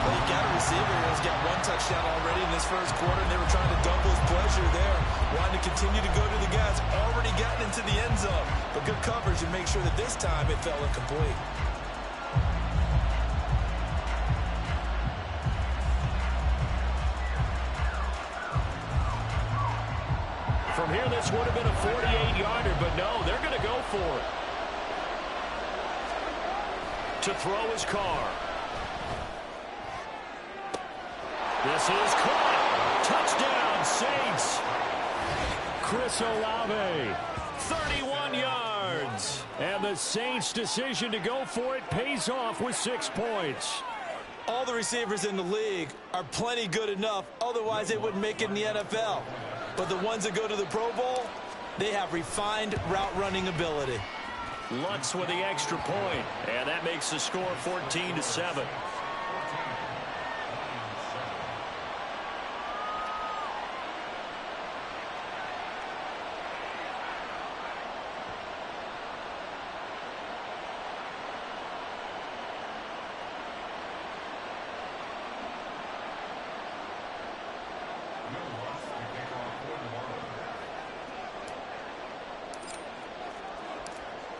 Well, you got a receiver who's got 1 touchdown already in this first quarter, and they were trying to double his pleasure there. Wanting to continue to go to the guys, already gotten into the end zone. But good coverage to make sure that this time it fell incomplete. From here, this would have been a 48-yarder, but no, they're going to go for it. To throw his Carr. This is caught. Touchdown, Saints. Chris Olave, 31 yards. And the Saints' decision to go for it pays off with 6 points. All the receivers in the league are plenty good enough, otherwise they wouldn't make it in the NFL. But the ones that go to the Pro Bowl, they have refined route running ability. Lutz with the extra point, and that makes the score 14-7.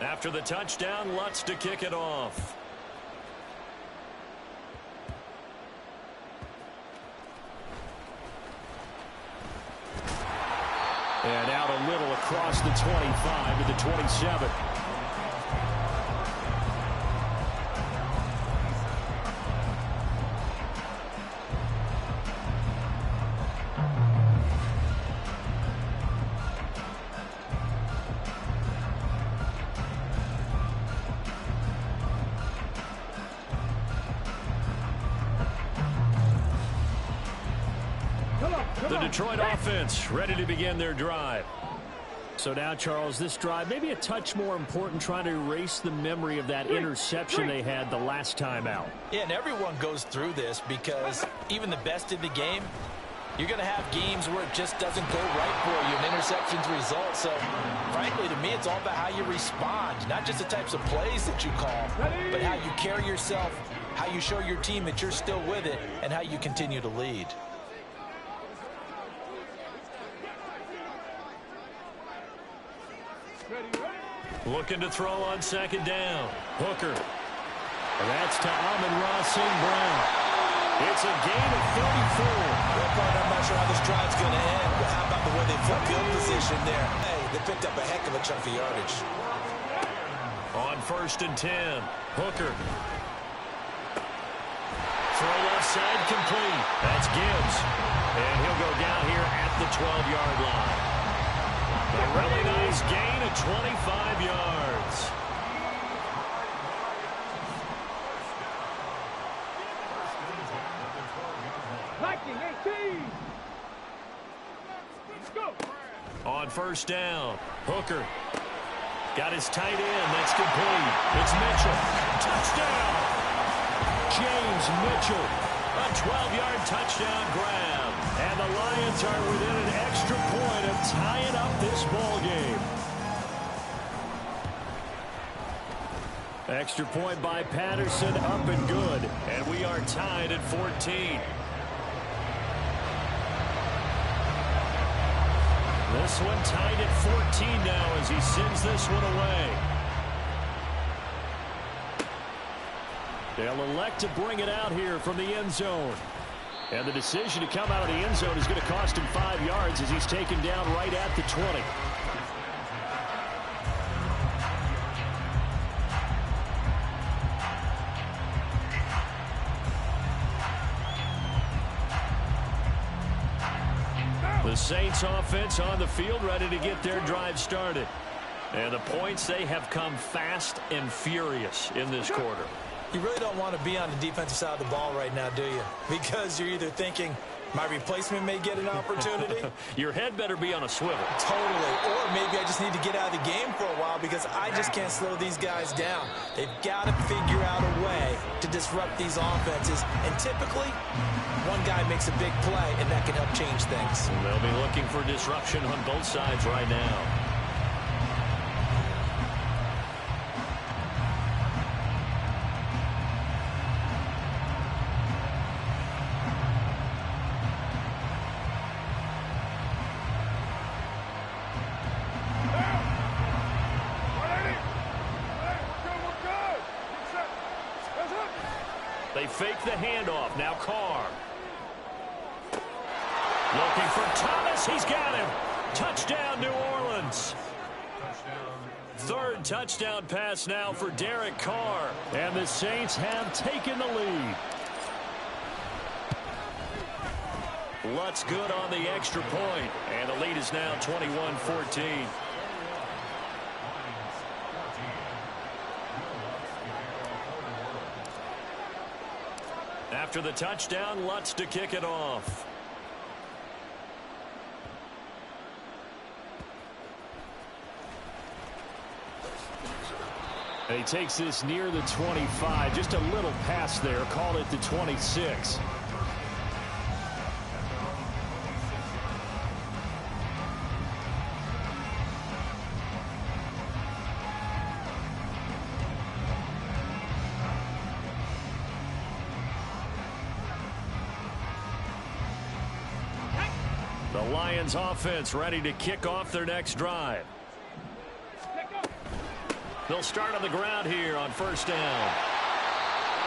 After the touchdown, Lutz to kick it off. And out a little across the 25 to the 27. The Detroit offense ready to begin their drive. So now, Charles, this drive maybe a touch more important, trying to erase the memory of that interception they had the last time out. Yeah, and everyone goes through this because even the best in the game, you're going to have games where it just doesn't go right for you, and interceptions result. So, frankly, to me, it's all about how you respond, not just the types of plays that you call, but how you carry yourself, how you show your team that you're still with it, and how you continue to lead. Looking to throw on second down. Hooker. And that's to Amon-Ra St. Brown. It's a gain of 34. Well, partner, I'm not sure how this drive's going to end, but how about the way they flip field position there? Hey, they picked up a heck of a chunk of yardage. On 1st and 10, Hooker. Throw left side complete. That's Gibbs. And he'll go down here at the 12-yard line. A really nice gain of 25 yards. Viking 18. Let's go. On 1st down, Hooker. Got his tight end. That's complete. It's Mitchell. Touchdown. James Mitchell. A 12-yard touchdown grab. And the Lions are within an extra point of tying up this ball game. Extra point by Patterson, up and good. And we are tied at 14. This one tied at 14 now as he sends this one away. They'll elect to bring it out here from the end zone. And the decision to come out of the end zone is going to cost him 5 yards as he's taken down right at the 20. The Saints offense on the field ready to get their drive started. And the points, they have come fast and furious in this quarter. You really don't want to be on the defensive side of the ball right now, do you? Because you're either thinking, my replacement may get an opportunity. Your head better be on a swivel. Totally. Or maybe I just need to get out of the game for a while because I just can't slow these guys down. They've got to figure out a way to disrupt these offenses. And typically, one guy makes a big play, and that can help change things. They'll be looking for disruption on both sides right now. They fake the handoff. Now Carr. Looking for Thomas. He's got him. Touchdown, New Orleans. Third touchdown pass now for Derek Carr. And the Saints have taken the lead. Lutz good on the extra point. And the lead is now 21-14. After the touchdown, Lutz to kick it off. And he takes this near the 25. Just a little pass there. Called it the 26. The Lions offense ready to kick off their next drive. They'll start on the ground here on 1st down.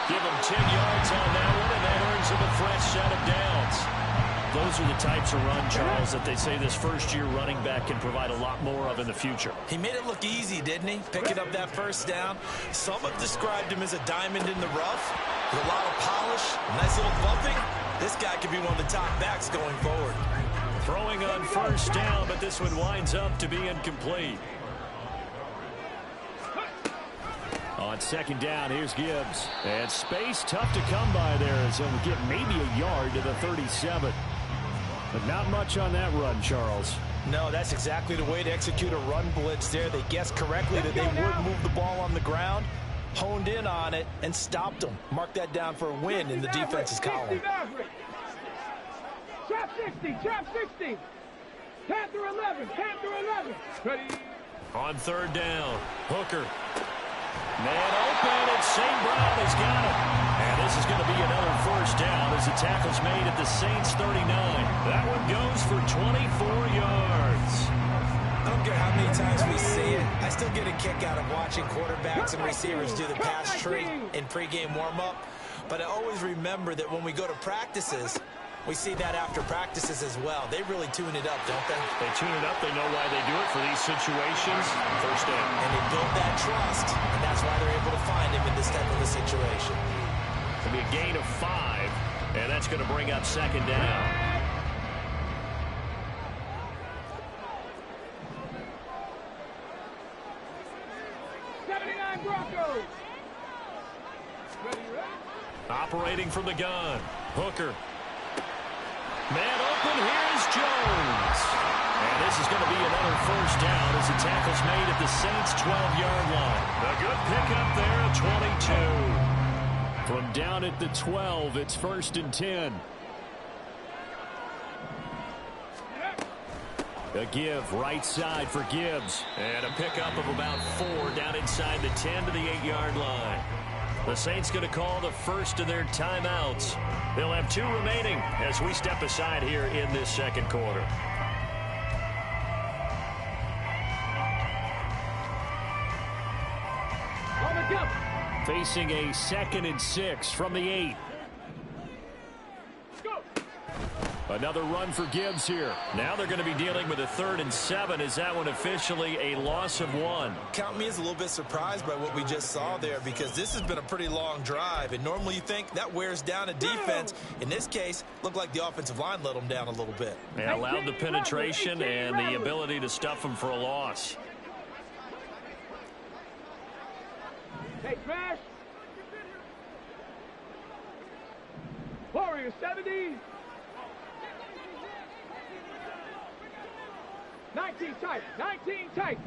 Give them 10 yards on that one, and that earns them a fresh set of downs. Those are the types of run, Charles, that they say this first-year running back can provide a lot more of in the future. He made it look easy, didn't he? Picking up that 1st down. Some have described him as a diamond in the rough with a lot of polish, nice little bumping. This guy could be one of the top backs going forward. Throwing on 1st down, but this one winds up to be incomplete. On 2nd down, here's Gibbs. And space tough to come by there, so he'll get maybe a yard to the 37. But not much on that run, Charles. No, that's exactly the way to execute a run blitz there. They guessed correctly that they would move the ball on the ground, honed in on it, and stopped them. Mark that down for a win in the defense's column. Trap 60, trap 60. 10 through 11, 10 through 11. Ready. On 3rd down, Hooker. Man open, and St. Brown has got it. And this is going to be another 1st down as the tackle's made at the Saints 39. That one goes for 24 yards. I don't care how many times we see it. I still get a kick out of watching quarterbacks and receivers do the pass tree in pregame warm-up. But I always remember that when we go to practices, we see that after practices as well. They really tune it up, don't they? They tune it up. They know why they do it for these situations. First down. And they build that trust, and that's why they're able to find him in this type of a situation. It's going to be a gain of 5, and that's going to bring up second down. Broncos. Ready? Operating from the gun. Hooker. Man open, here's Jones. And this is going to be another first down as the tackle's made at the Saints' 12-yard line. A good pickup there at 22. From down at the 12, it's 1st and 10. A give right side for Gibbs. And a pickup of about 4 down inside the 10 to the 8-yard line. The Saints going to call the first of their timeouts. They'll have 2 remaining as we step aside here in this second quarter. Facing a 2nd and 6 from the 8. Another run for Gibbs here. Now they're going to be dealing with a 3rd and 7. Is that one officially a loss of 1? Count me as a little bit surprised by what we just saw there, because this has been a pretty long drive, and normally you think that wears down a defense. In this case, looked like the offensive line let them down a little bit. They allowed the penetration and the ability to stuff them for a loss. Hey, Smash. Warriors 70. 19 tight. 19 tight.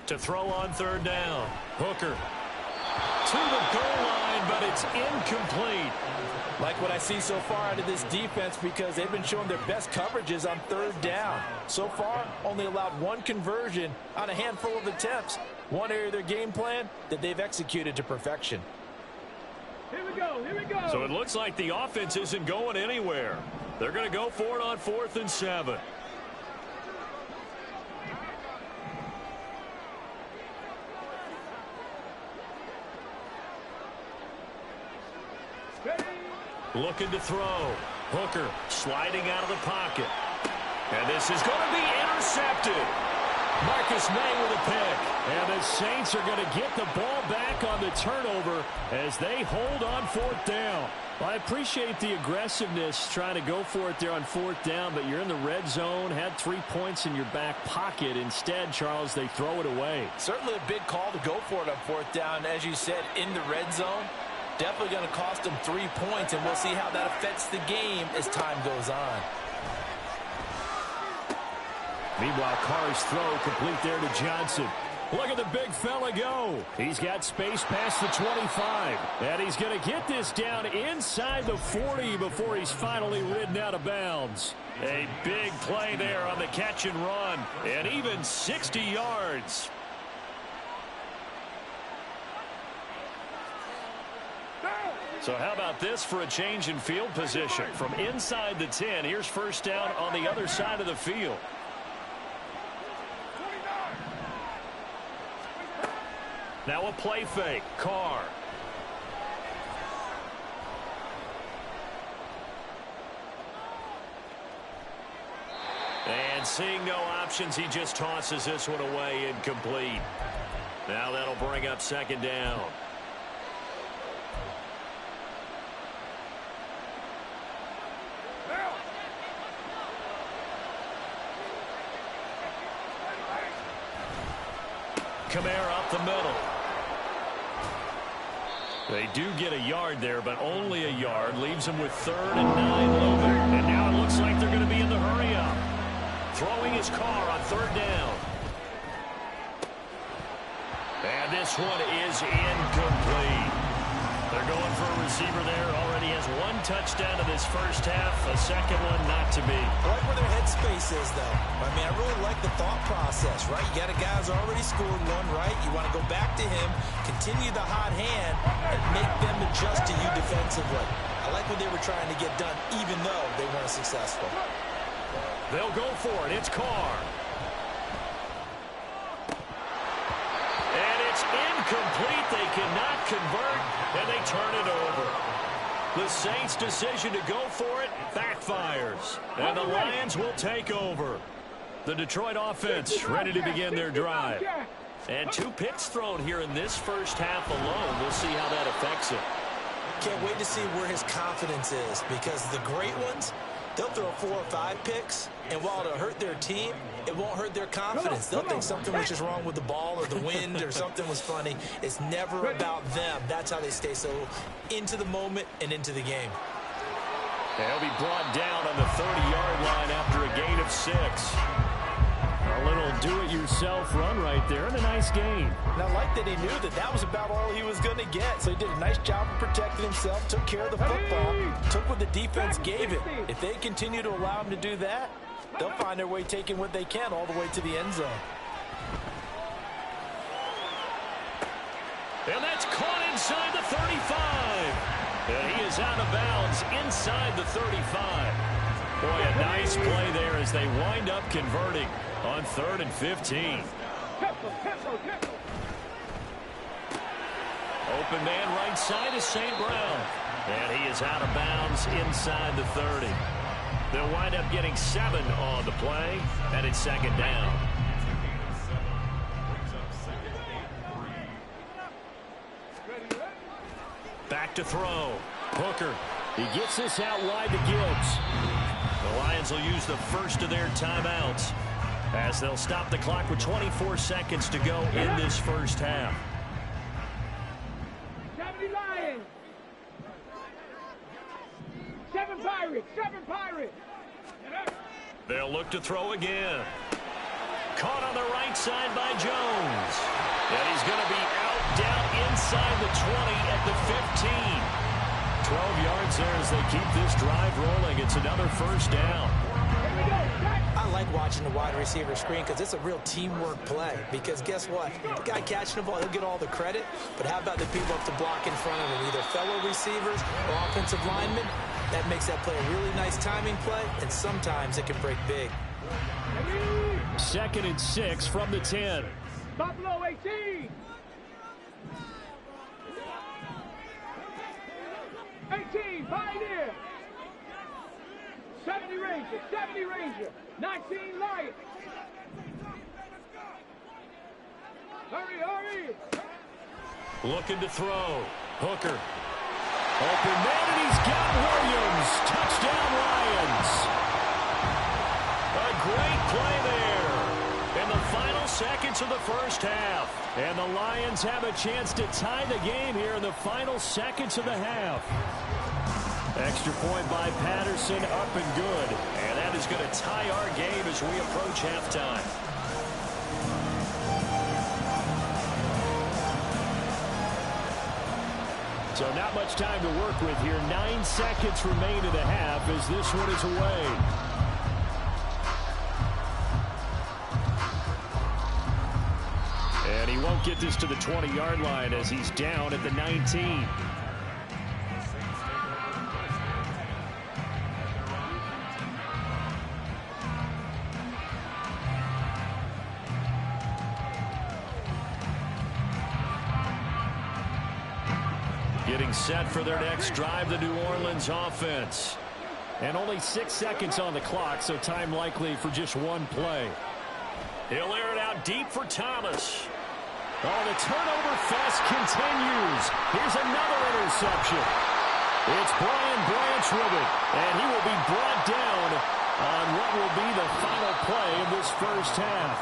To throw on 3rd down. Hooker. To the goal line, but it's incomplete. Like what I see so far out of this defense, because they've been showing their best coverages on 3rd down. So far, only allowed 1 conversion on a handful of attempts. One area of their game plan that they've executed to perfection. Here we go. Here we go. So it looks like the offense isn't going anywhere. They're going to go for it on 4th and 7. Looking to throw. Hooker sliding out of the pocket. And this is going to be intercepted. Marcus May with a pick. And the Saints are going to get the ball back on the turnover as they hold on 4th down. Well, I appreciate the aggressiveness trying to go for it there on 4th down, but you're in the red zone, had 3 points in your back pocket. Instead, Charles, they throw it away. Certainly a big call to go for it on 4th down. As you said, in the red zone, definitely going to cost them 3 points, and we'll see how that affects the game as time goes on. Meanwhile, Carr's throw complete there to Johnson. Look at the big fella go. He's got space past the 25. And he's going to get this down inside the 40 before he's finally ridden out of bounds. A big play there on the catch and run. And even 60 yards. So how about this for a change in field position? From inside the 10, here's 1st down on the other side of the field. Now a play fake. Carr. And seeing no options, he just tosses this one away, incomplete. Now that'll bring up 2nd down. Kamara up the middle. They do get a yard there, but only a yard. Leaves them with 3rd and 9 loaded. And now it looks like they're going to be in the hurry-up. Throwing his Carr on 3rd down. And this one is incomplete. They're going for a receiver there. Already has 1 touchdown in this first half. A second one not to be. I like where their headspace is, though. I mean, I really like the thought process, right? You got a guy who's already scored 1, right? You want to go back to him, continue the hot hand, and make them adjust to you defensively. I like what they were trying to get done, even though they weren't successful. They'll go for it. It's Carr. And it's incomplete. They cannot convert, and they turn it over. The Saints' decision to go for it backfires, and the Lions will take over. The Detroit offense ready to begin their drive. And 2 picks thrown here in this first half alone. We'll see how that affects it. Can't wait to see where his confidence is, because the great ones, they'll throw 4 or 5 picks, and while it'll hurt their team, it won't hurt their confidence. They'll think something was just wrong with the ball or the wind or something was funny. It's never about them. That's how they stay so into the moment and into the game. They'll be brought down on the 30-yard line after a gain of 6. A little do-it-yourself run right there, and a nice gain. And I like that he knew that that was about all he was going to get. So he did a nice job of protecting himself, took care of the football, took what the defense gave him. If they continue to allow him to do that, they'll find their way taking what they can all the way to the end zone. And that's caught inside the 35. And he is out of bounds inside the 35. Boy, a nice play there as they wind up converting on 3rd and 15. Open man right side is St. Brown. And he is out of bounds inside the 30. They'll wind up getting 7 on the play, and it's 2nd down. Back to throw. Hooker. He gets this out wide to Gibbs. The Lions will use the first of their timeouts as they'll stop the clock with 24 seconds to go in this first half. 70 Lions. 7 Pirates. 7 Pirates. They'll look to throw again. Caught on the right side by Jones. And he's going to be out down inside the 20 at the 15. 12 yards there as they keep this drive rolling. It's another first down. I like watching the wide receiver screen because it's a real teamwork play. Because guess what? The guy catching the ball, he'll get all the credit. But how about the people up to block in front of him? Either fellow receivers or offensive linemen. That makes that play a really nice timing play. And sometimes it can break big. 2nd and 6 from the 10. Buffalo 18. 18, Pioneer. 70 Ranger, 70 Ranger. 19 Lions. Hurry, hurry. Looking to throw. Hooker. Open man, and he's got Williams. Touchdown, Lions. A great play there in the final seconds of the first half. And the Lions have a chance to tie the game here in the final seconds of the half. Extra point by Patterson, up and good. And that is going to tie our game as we approach halftime. So not much time to work with here. 9 seconds remain in the half as this one is away. And he won't get this to the 20-yard line as he's down at the 19. Getting set for their next drive, the New Orleans offense. And only 6 seconds on the clock, so time likely for just one play. He'll air it out deep for Thomas. Oh, the turnover fest continues. Here's another interception. It's Brian Branch with it, and he will be brought down on what will be the final play of this first half.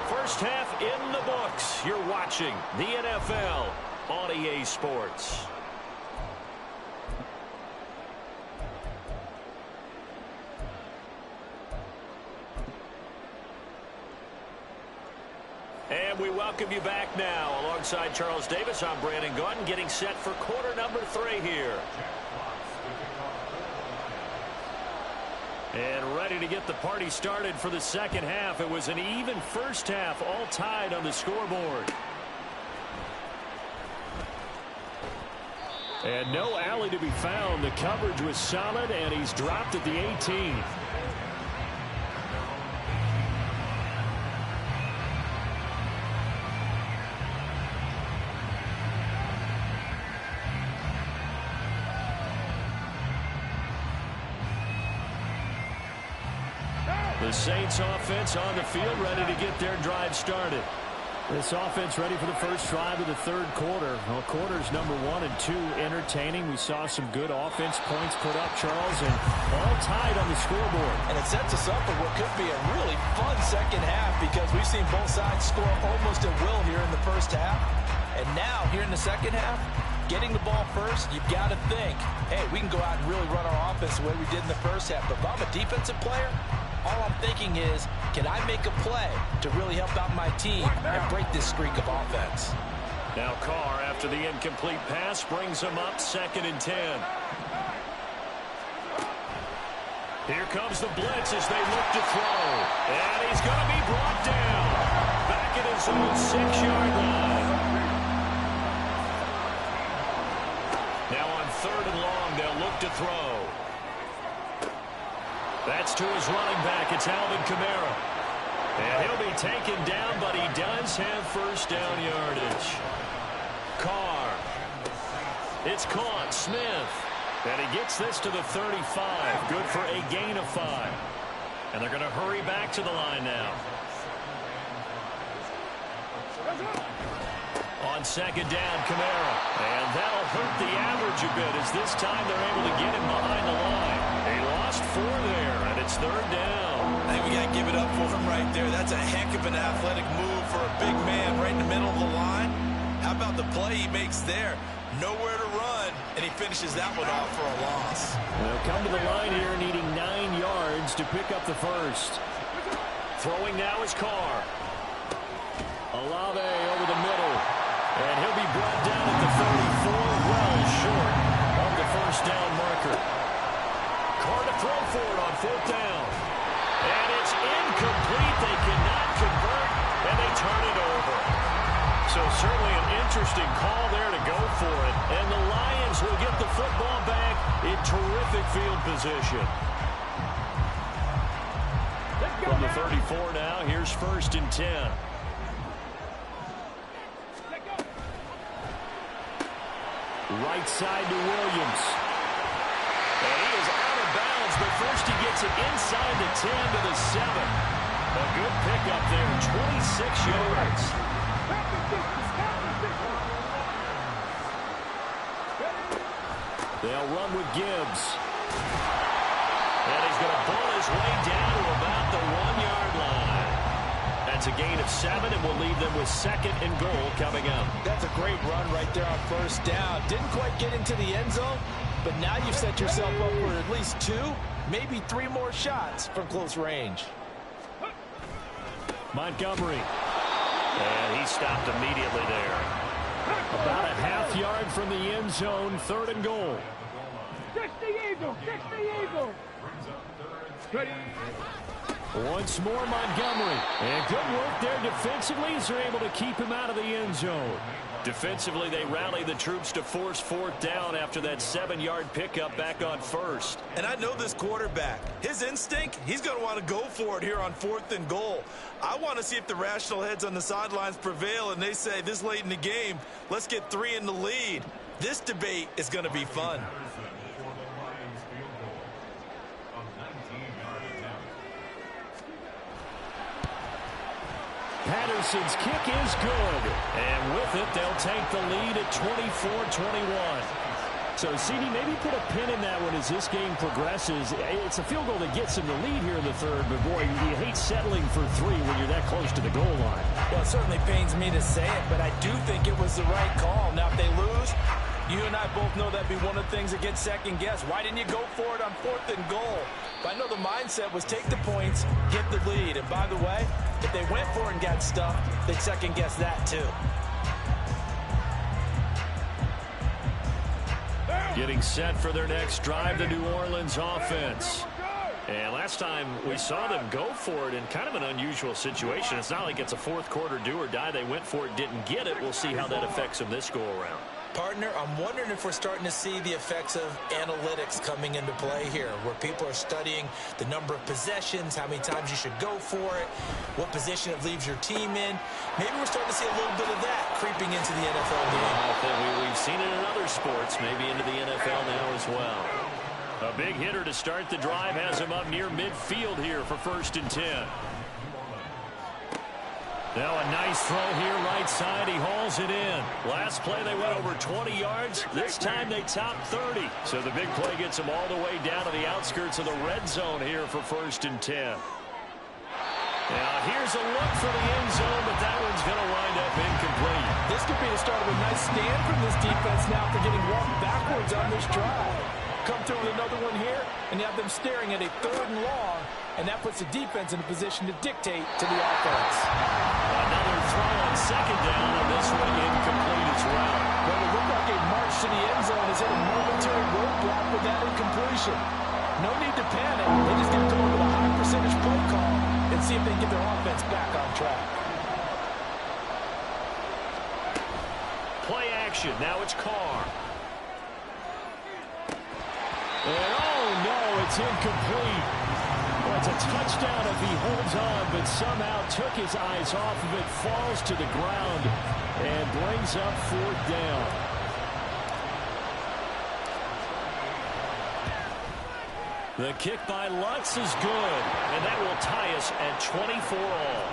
First half in the books. You're watching the NFL on EA Sports. And we welcome you back now. Alongside Charles Davis, I'm Brandon Gaudin, getting set for quarter number 3 here. And ready to get the party started for the second half. It was an even first half, all tied on the scoreboard. And no alley to be found. The coverage was solid, and he's dropped at the 18. The Saints offense on the field, ready to get their drive started. This offense ready for the first drive of the third quarter. Well, quarters number 1 and 2 entertaining. We saw some good offense points put up, Charles, and all tied on the scoreboard. And it sets us up for what could be a really fun second half because we've seen both sides score almost at will here in the first half. And now, here in the second half, getting the ball first, you've got to think, hey, we can go out and really run our offense the way we did in the first half. But if I'm a defensive player, all I'm thinking is, can I make a play to really help out my team and break this streak of offense? Now Carr, after the incomplete pass, brings him up 2nd and 10. Here comes the blitz as they look to throw. And he's going to be brought down. Back at his own 6-yard line. Now on 3rd and long, they'll look to throw. That's to his running back. It's Alvin Kamara. And he'll be taken down, but he does have first down yardage. Carr. It's caught. Smith. And he gets this to the 35. Good for a gain of 5. And they're going to hurry back to the line now. On 2nd down, Kamara. And that'll hurt the average a bit as this time they're able to get him behind the line. They lost 4 there, and it's 3rd down. I think we got to give it up for him right there. That's a heck of an athletic move for a big man right in the middle of the line. How about the play he makes there? Nowhere to run, and he finishes that one off for a loss. They'll come to the line here needing 9 yards to pick up the first. Throwing now is Carr. Olave over the middle. And he'll be brought down at the 34, well short of the first down marker. Carr to throw for it on 4th down. And it's incomplete. They cannot convert, and they turn it over. So certainly an interesting call there to go for it. And the Lions will get the football back in terrific field position. From the 34 now, here's 1st and 10. Right side to Williams. And he is out of bounds, but first he gets it inside the 10 to the 7. A good pickup there, 26 yards. They'll run with Gibbs. And he's going to ball his way down to about the 1-yard line. That's a gain of 7, and will leave them with 2nd and goal coming up. That's a great run right there on 1st down. Didn't quite get into the end zone, but now you've set yourself up for at least 2, maybe 3 more shots from close range. Montgomery. And he stopped immediately there. About a ½ yard from the end zone, 3rd and goal. 60 Eagle, 60 Eagle. Ready. Once more, Montgomery. And good work there defensively as they're able to keep him out of the end zone. Defensively, they rally the troops to force 4th down after that 7-yard pickup back on 1st. And I know this quarterback. His instinct, he's going to want to go for it here on 4th and goal. I want to see if the rational heads on the sidelines prevail and they say this late in the game, let's get 3 in the lead. This debate is going to be fun. Patterson's kick is good. And with it, they'll take the lead at 24-21. So, CD, maybe put a pin in that one as this game progresses. It's a field goal that gets them the lead here in the 3rd, but, boy, you hate settling for 3 when you're that close to the goal line. Well, it certainly pains me to say it, but I do think it was the right call. Now, if they lose, you and I both know that'd be one of the things that gets second-guessed. Why didn't you go for it on 4th and goal? But I know the mindset was take the points, get the lead. And by the way, if they went for it and got stuffed, they'd second-guess that too. Getting set for their next drive, the New Orleans offense. And last time we saw them go for it in kind of an unusual situation. It's not like it's a 4th quarter do or die. They went for it, didn't get it. We'll see how that affects them this go-around. Partner, I'm wondering if we're starting to see the effects of analytics coming into play here, where people are studying the number of possessions, how many times you should go for it, what position it leaves your team in. Maybe we're starting to see a little bit of that creeping into the NFL game. I think we've seen it in other sports, maybe into the NFL now as well. A big hitter to start the drive has him up near midfield here for 1st and 10. Now a nice throw here right side. He hauls it in. Last play they went over 20 yards. This time they top 30. So the big play gets them all the way down to the outskirts of the red zone here for 1st and 10. Now here's a look for the end zone, but that one's going to wind up incomplete. This could be the start of a nice stand from this defense now for getting walked backwards on this drive. Come through with another one here, and you have them staring at a 3rd and long, and that puts the defense in a position to dictate to the offense. Another throw on 2nd down, and this one incomplete as well. Well, it looked like a march to the end zone has hit a momentary roadblock with that incompletion. No need to panic. They just got to go with a high percentage play call and see if they can get their offense back on track. Play action. Now it's Carr. And oh no, it's incomplete. Well, it's a touchdown if he holds on, but somehow took his eyes off of it, falls to the ground, and brings up 4th down. The kick by Lutz is good, and that will tie us at 24 all.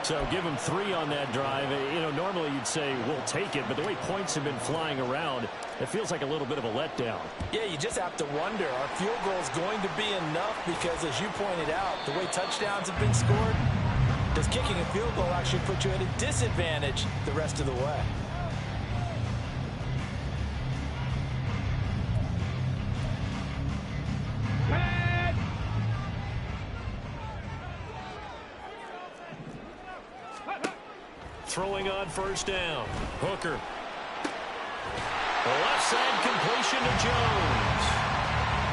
So give him 3 on that drive. You know, normally you'd say we'll take it, but the way points have been flying around, it feels like a little bit of a letdown. Yeah, you just have to wonder, are field goals going to be enough? Because as you pointed out, the way touchdowns have been scored, does kicking a field goal actually put you at a disadvantage the rest of the way? Throwing on 1st down. Hooker. Left side completion to Jones.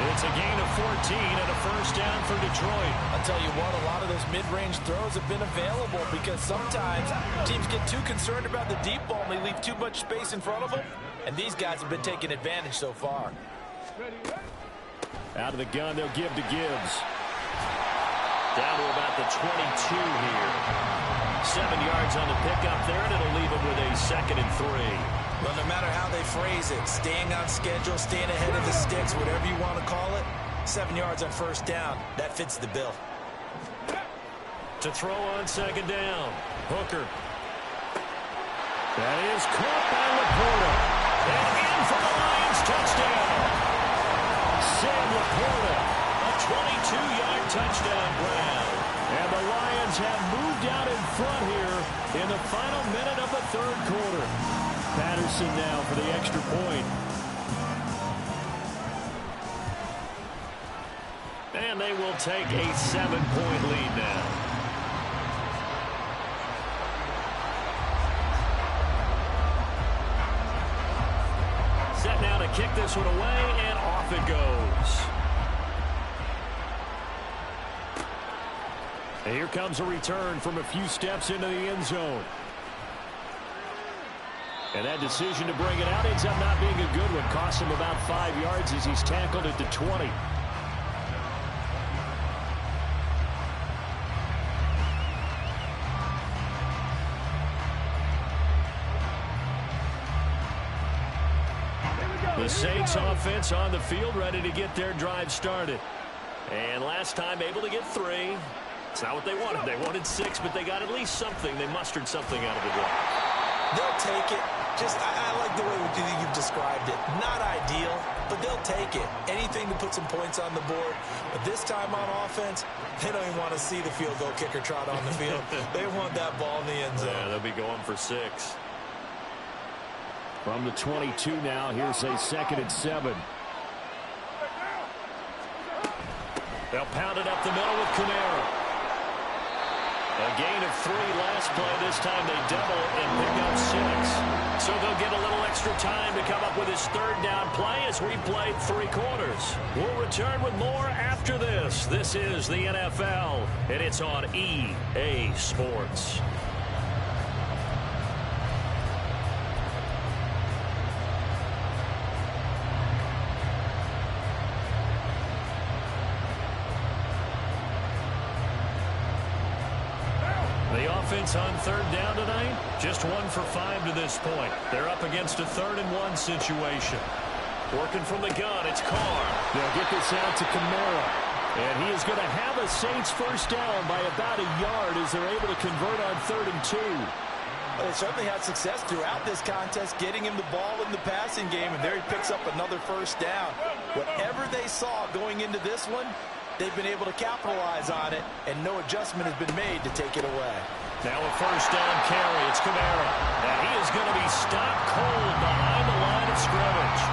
It's a gain of 14 and a 1st down for Detroit. I'll tell you what, a lot of those mid-range throws have been available because sometimes teams get too concerned about the deep ball and they leave too much space in front of them. And these guys have been taking advantage so far. Out of the gun, they'll give to Gibbs. Down to about the 22 here. 7 yards on the pickup there, and it'll leave him with a 2nd and 3. Well, no matter how they phrase it, staying on schedule, staying ahead of the sticks, whatever you want to call it, 7 yards on 1st down, that fits the bill. To throw on 2nd down, Hooker. That is caught by Laporta. And in for the Lions, touchdown. Sam Laporta, a 22-yard touchdown grab. And the Lions have moved out in front here in the final minute of the 3rd quarter. Patterson now for the extra point. And they will take a 7-point lead now. Set now to kick this one away, and off it goes. And here comes a return from a few steps into the end zone. And that decision to bring it out ends up not being a good one. Costs him about 5 yards as he's tackled at the 20. The Saints offense on the field, ready to get their drive started. And last time able to get 3. It's not what they wanted. They wanted 6, but they got at least something. They mustered something out of the drive. They'll take it. I like the way you've described it. Not ideal, but they'll take it. Anything to put some points on the board. But this time on offense, they don't even want to see the field goal kicker trot on the field. They want that ball in the end zone. Yeah, they'll be going for 6. From the 22 now, here's a 2nd and 7. They'll pound it up the middle with Kamara. A gain of 3 last play. This time they double it and pick up 6. So they'll get a little extra time to come up with his 3rd down play as we played 3 quarters. We'll return with more after this. This is the NFL, and it's on EA Sports. Offense on 3rd down tonight, just 1 for 5 to this point. They're up against a 3rd and 1 situation. Working from the gun, it's Carr. They'll get this out to Kamara. And he is going to have a Saints first down by about a yard as they're able to convert on 3rd and 2. Well, they certainly had success throughout this contest, getting him the ball in the passing game, and there he picks up another first down. Whatever they saw going into this one, they've been able to capitalize on it, and no adjustment has been made to take it away. Now a first down carry. It's Kamara. And he is going to be stopped cold behind the line of scrimmage.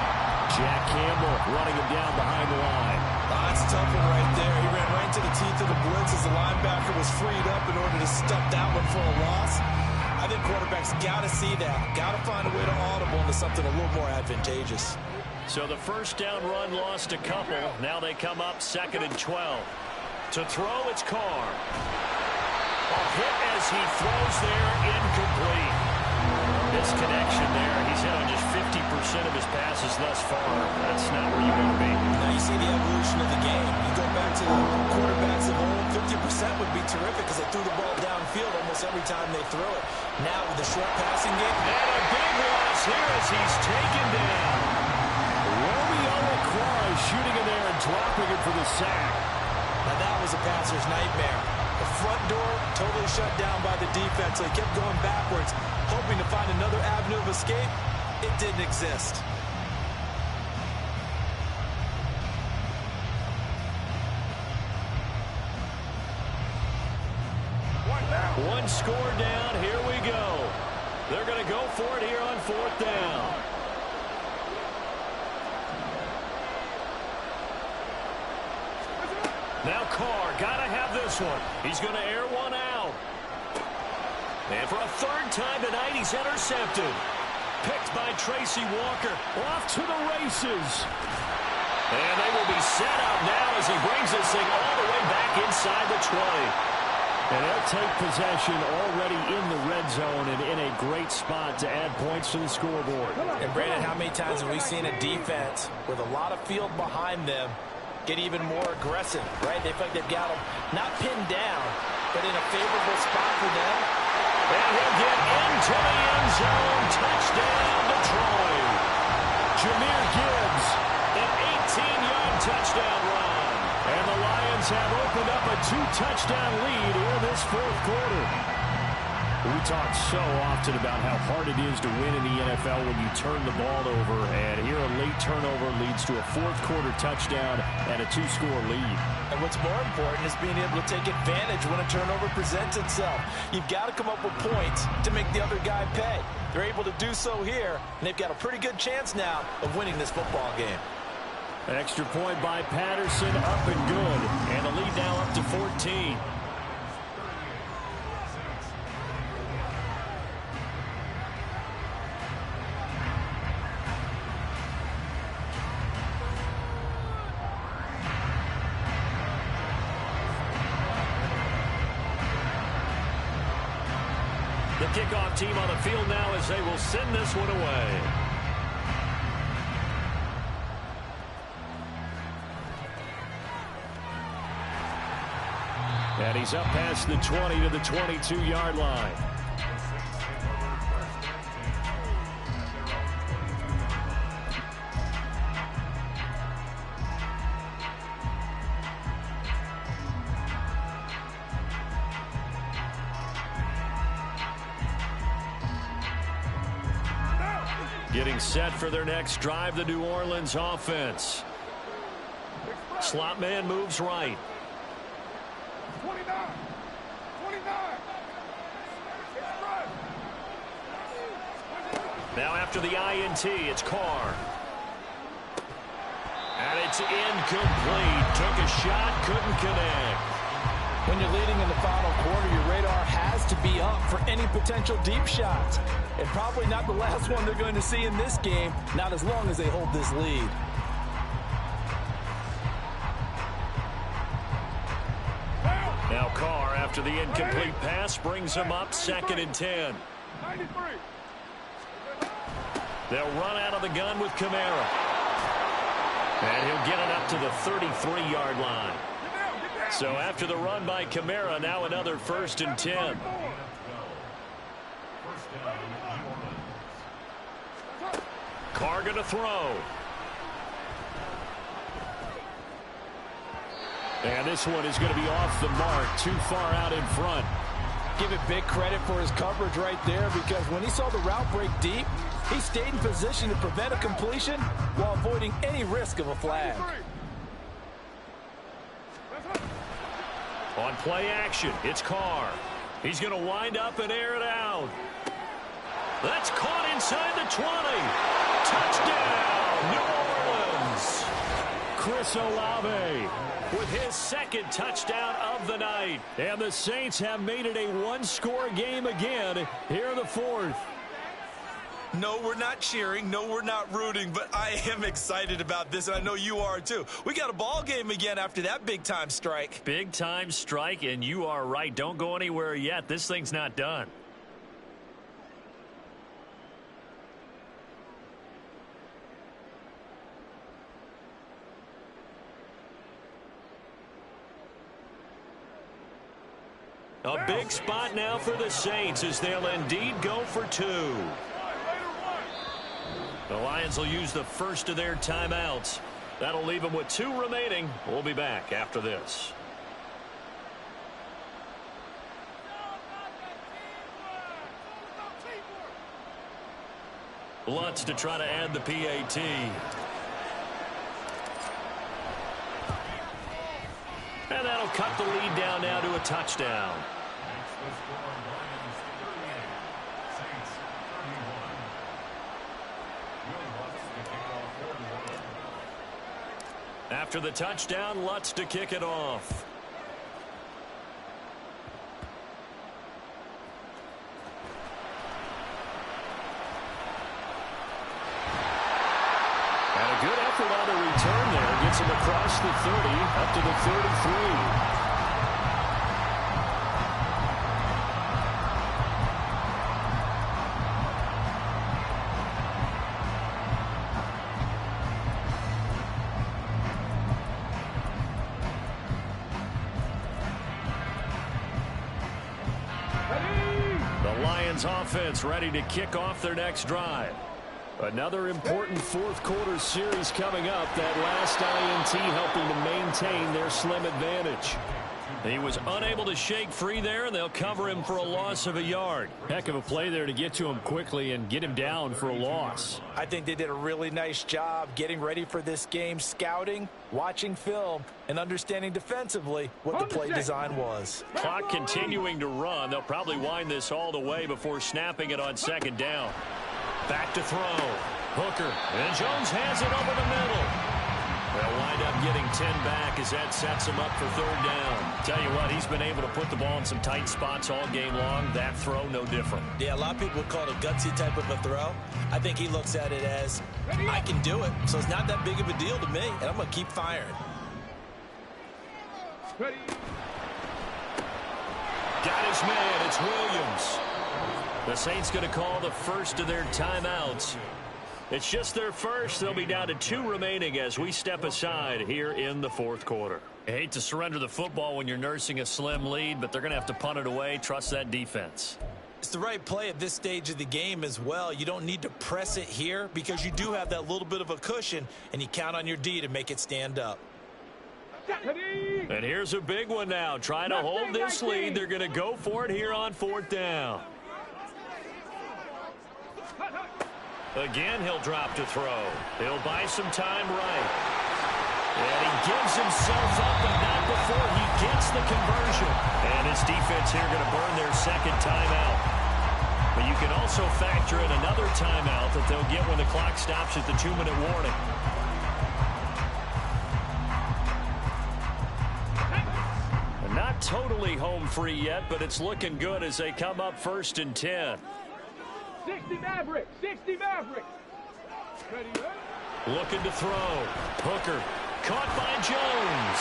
Jack Campbell running him down behind the line. That's a tough one right there. He ran right into the teeth of the blitz as the linebacker was freed up in order to stuff that one for a loss. I think quarterbacks got to see that. Got to find a way to audible into something a little more advantageous. So the first down run lost a couple. Now they come up 2nd and 12. To throw, it's Carr. A hit as he throws there, incomplete. Disconnection there. He's hit on just 50% of his passes thus far. That's not where you want to be. Now you see the evolution of the game. You go back to the quarterbacks of old, 50% would be terrific because they threw the ball downfield almost every time they throw it. Now with the short passing game. And a big loss here as he's taken down. Romeo Okwara shooting in there and dropping it for the sack. Now that was a passer's nightmare. The front door totally shut down by the defense, so he kept going backwards, hoping to find another avenue of escape. It didn't exist. One score down. Here we go. They're going to go for it here on 4th down. Now Carr, got to have this one. He's going to air one out. And for a 3rd time tonight, he's intercepted. Picked by Tracy Walker. Off to the races. And they will be set up now as he brings this thing all the way back inside the 20. And they'll take possession already in the red zone and in a great spot to add points to the scoreboard. And Brandon, how many times have we seen a defense with a lot of field behind them get even more aggressive, right? They feel like they've got them not pinned down, but in a favorable spot for them. And he'll get into the end zone. Touchdown, Detroit. Jahmyr Gibbs, an 18-yard touchdown run. And the Lions have opened up a 2-touchdown lead in this 4th quarter. We talk so often about how hard it is to win in the NFL when you turn the ball over. And here a late turnover leads to a 4th quarter touchdown and a 2-score lead. And what's more important is being able to take advantage when a turnover presents itself. You've got to come up with points to make the other guy pay. They're able to do so here, and they've got a pretty good chance now of winning this football game. Extra point by Patterson, up and good. And the lead now up to 14. The kickoff team on the field now as they will send this one away. And he's up past the 20 to the 22-yard line. Getting set for their next drive, the New Orleans offense. Slot man moves right. 29. Now after the INT, it's Carr. And it's incomplete. Took a shot, couldn't connect. When you're leading in the final quarter, your radar has to be up for any potential deep shots. And probably not the last one they're going to see in this game, not as long as they hold this lead. Now Carr, after the incomplete pass, brings him up 2nd and 10. 93. They'll run out of the gun with Kamara. And he'll get it up to the 33-yard line. So after the run by Kamara, now another 1st and 10. Carr going to throw. And this one is going to be off the mark, too far out in front. Give it big credit for his coverage right there, because when he saw the route break deep, he stayed in position to prevent a completion while avoiding any risk of a flag. On play action, it's Carr. He's going to wind up and air it out. That's caught inside the 20. Touchdown, New Orleans. Chris Olave with his second touchdown of the night. And the Saints have made it a one-score game again here in the fourth. No, we're not cheering. No, we're not rooting. But I am excited about this, and I know you are too. We got a ball game again after that big-time strike. Big-time strike, and you are right. Don't go anywhere yet. This thing's not done. A big spot now for the Saints as they'll indeed go for two. The Lions will use the first of their timeouts. That'll leave them with two remaining. We'll be back after this. Lutz to try to add the PAT. And that'll cut the lead down now to a touchdown. After the touchdown, Lutz to kick it off. And a good effort on the return there. Gets him across the 30, up to the 33. Offense ready to kick off their next drive. Another important fourth quarter series coming up. That last INT helping to maintain their slim advantage. He was unable to shake free there, and they'll cover him for a loss of a yard. Heck of a play there to get to him quickly and get him down for a loss. I think they did a really nice job getting ready for this game, scouting, watching film, and understanding defensively what the play design was. Clock continuing to run. They'll probably wind this all the way before snapping it on second down. Back to throw. Hooker. And Jones has it over the middle. They'll wind up getting 10 back as that sets him up for third down. Tell you what, he's been able to put the ball in some tight spots all game long. That throw, no different. Yeah, a lot of people would call it a gutsy type of a throw. I think he looks at it as, I can do it, so it's not that big of a deal to me, and I'm going to keep firing. Got his man. It's Williams. The Saints going to call the first of their timeouts. It's just their first. They'll be down to two remaining as we step aside here in the fourth quarter. I hate to surrender the football when you're nursing a slim lead, but they're going to have to punt it away. Trust that defense. It's the right play at this stage of the game as well. You don't need to press it here because you do have that little bit of a cushion, and you count on your D to make it stand up. And here's a big one now. Trying to hold this lead. They're going to go for it here on fourth down. Again, he'll drop to throw. He'll buy some time right. And he gives himself up, but not before he gets the conversion. And his defense here going to burn their second timeout. But you can also factor in another timeout that they'll get when the clock stops at the 2-minute warning. And not totally home free yet, but it's looking good as they come up 1st and 10. 60 Mavericks, 60 Mavericks. Looking to throw. Hooker caught by Jones.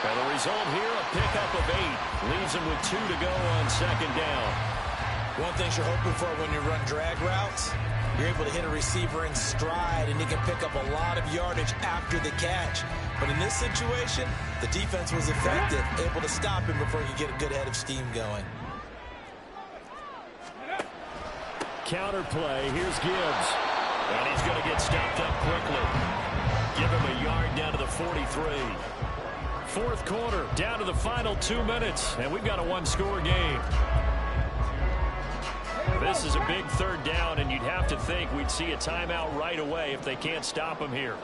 And the result here, a pickup of 8. Leaves him with 2 to go on second down. One thing you're hoping for when you run drag routes, you're able to hit a receiver in stride, and he can pick up a lot of yardage after the catch. But in this situation, the defense was effective, able to stop him before he could get a good head of steam going. Counter play. Here's Gibbs. And he's going to get stopped up quickly. Give him a yard down to the 43. Fourth quarter, down to the final 2 minutes, and we've got a one-score game. This is a big third down, and you'd have to think we'd see a timeout right away if they can't stop him here.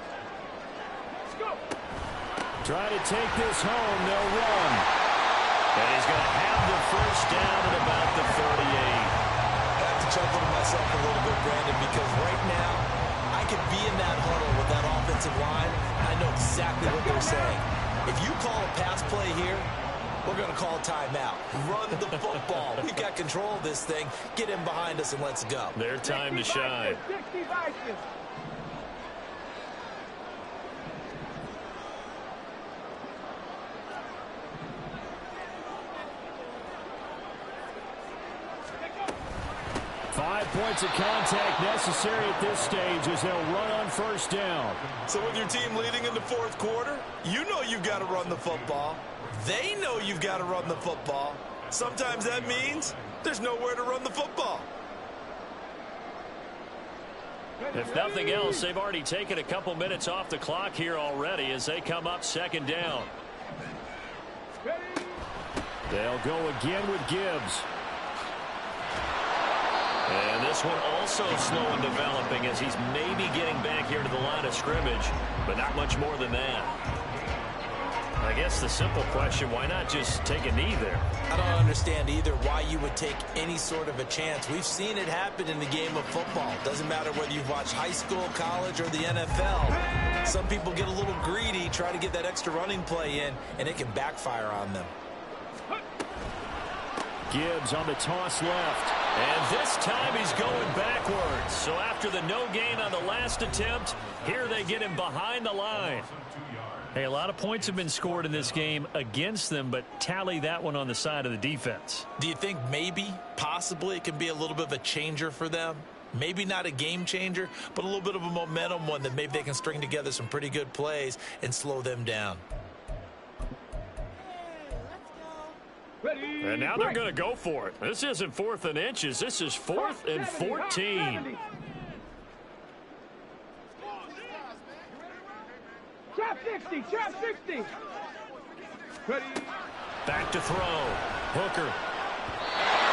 Try to take this home. They'll run. And he's going to have the first down at about the 38. I have to chuckle to myself a little bit, Brandon, because right now I could be in that huddle with that offensive line, and I know exactly what they're saying. If you call a pass play here, we're going to call timeout. Run the football. We've got control of this thing. Get in behind us and let's go. Their time to shine. 60 Vikings. 5 points of contact necessary at this stage as they'll run on first down. So with your team leading in the fourth quarter, you know you've got to run the football. They know you've got to run the football. Sometimes that means there's nowhere to run the football. If nothing else, they've already taken a couple minutes off the clock here already as they come up second down. They'll go again with Gibbs. And this one also slow in developing as he's maybe getting back here to the line of scrimmage, but not much more than that. I guess the simple question, why not just take a knee there? I don't understand either why you would take any sort of a chance. We've seen it happen in the game of football. Doesn't matter whether you've watched high school, college, or the NFL. Some people get a little greedy, try to get that extra running play in, and it can backfire on them. Gibbs on the toss left. And this time he's going backwards. So after the no gain on the last attempt, here they get him behind the line. Hey, a lot of points have been scored in this game against them, but tally that one on the side of the defense. Do you think maybe, possibly, it can be a little bit of a changer for them? Maybe not a game changer, but a little bit of a momentum one that maybe they can string together some pretty good plays and slow them down. And now they're going to go for it. This isn't 4th and inches. This is 4th and 14. Trap 60, trap 60. Ready. Back to throw. Hooker.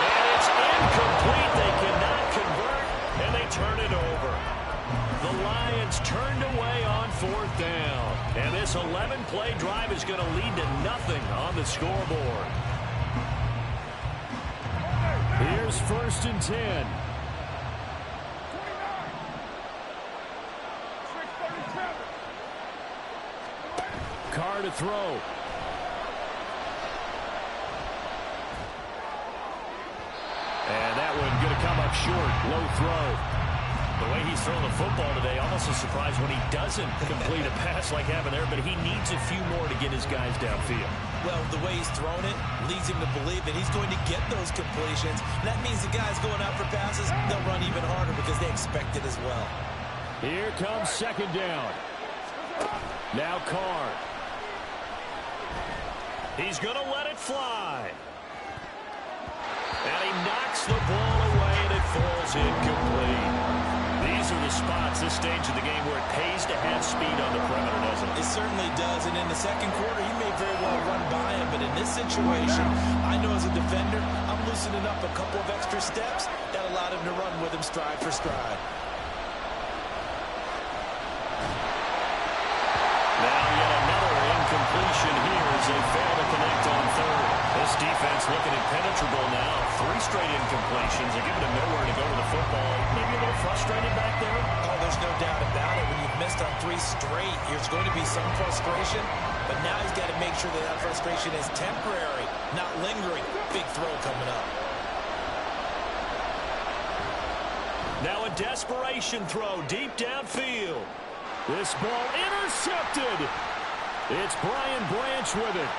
And it's incomplete. They cannot convert, and they turn it over. The Lions turned away on 4th down. And this 11-play drive is going to lead to nothing on the scoreboard. Here's 1st and 10. Carr to throw. And that one going to come up short. Low throw. The way he's throwing the football today, almost a surprise when he doesn't complete a pass like happened there, but he needs a few more to get his guys downfield. Well, the way he's thrown it leads him to believe that he's going to get those completions. And that means the guys going out for passes, they'll run even harder because they expect it as well. Here comes second down. Now Carr. He's going to let it fly. And he knocks the ball away, and it falls incomplete. These are the spots, this stage of the game, where it pays to have speed on the perimeter, doesn't it? It certainly does, and in the second quarter, he may very well run by him, but in this situation, I know as a defender, I'm loosening up a couple of extra steps that allowed him to run with him stride for stride. Now yet another incompletion here as they fail to connect on third. This defense looking impenetrable now. 3 straight incompletions. They're giving him nowhere to go with the football. Maybe a little frustrated back there. Oh, there's no doubt about it. When you've missed on 3 straight, there's going to be some frustration. But now he's got to make sure that that frustration is temporary, not lingering. Big throw coming up. Now a desperation throw deep downfield. This ball intercepted. It's Brian Branch with it.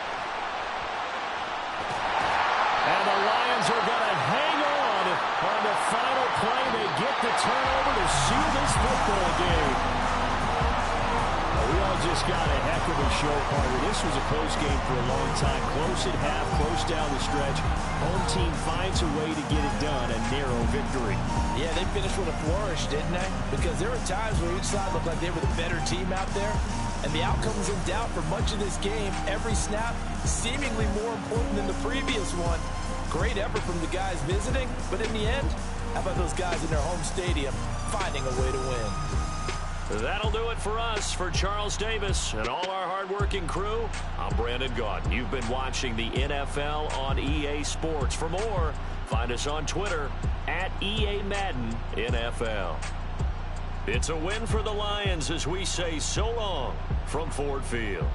And the Lions are going to hang on the final play. They get the turnover to seal this football game. We all just got a heck of a show, partner. This was a close game for a long time. Close at half, close down the stretch. Home team finds a way to get it done. A narrow victory. Yeah, they finished with a flourish, didn't they? Because there were times where each side looked like they were the better team out there. And the outcome's in doubt for much of this game. Every snap seemingly more important than the previous one. Great effort from the guys visiting, but in the end, how about those guys in their home stadium finding a way to win? That'll do it for us. For Charles Davis and all our hardworking crew, I'm Brandon Gaudin. You've been watching the NFL on EA Sports. For more, find us on Twitter at EA Madden NFL. It's a win for the Lions as we say so long from Ford Field.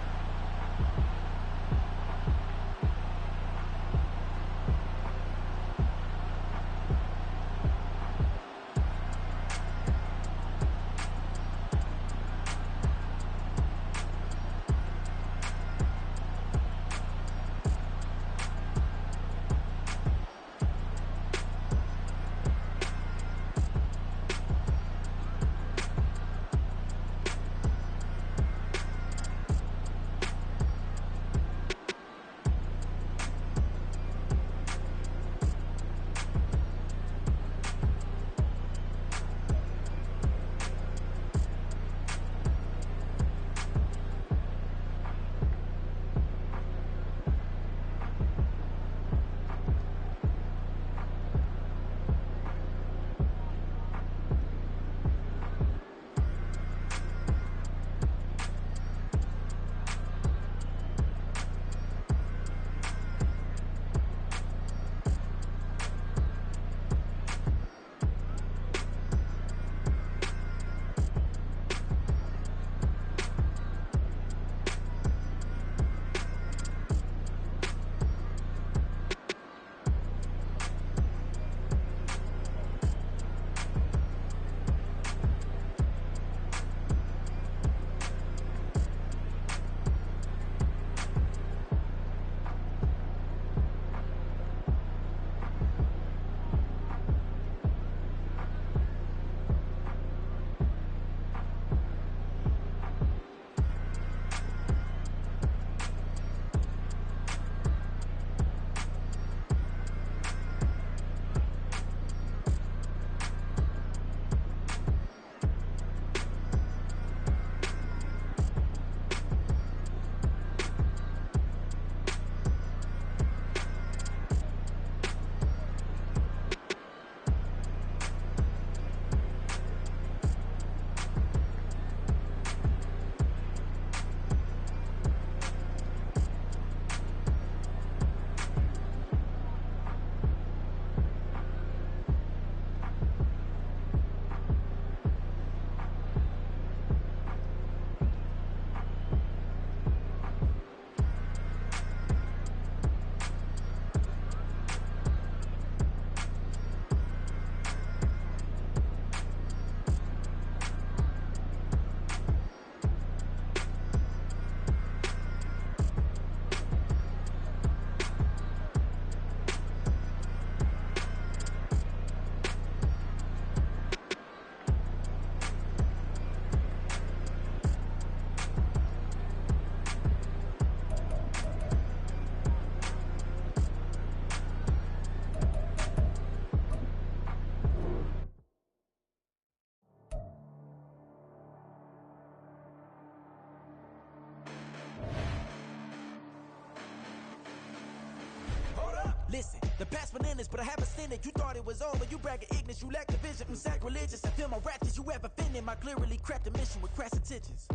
Listen, the past bananas, but I haven't seen it. You thought it was over, you bragging ignorance, you lack the vision. I'm sacrilegious, I feel my raptors, you ever offended my clearly crafted mission with crass intentions.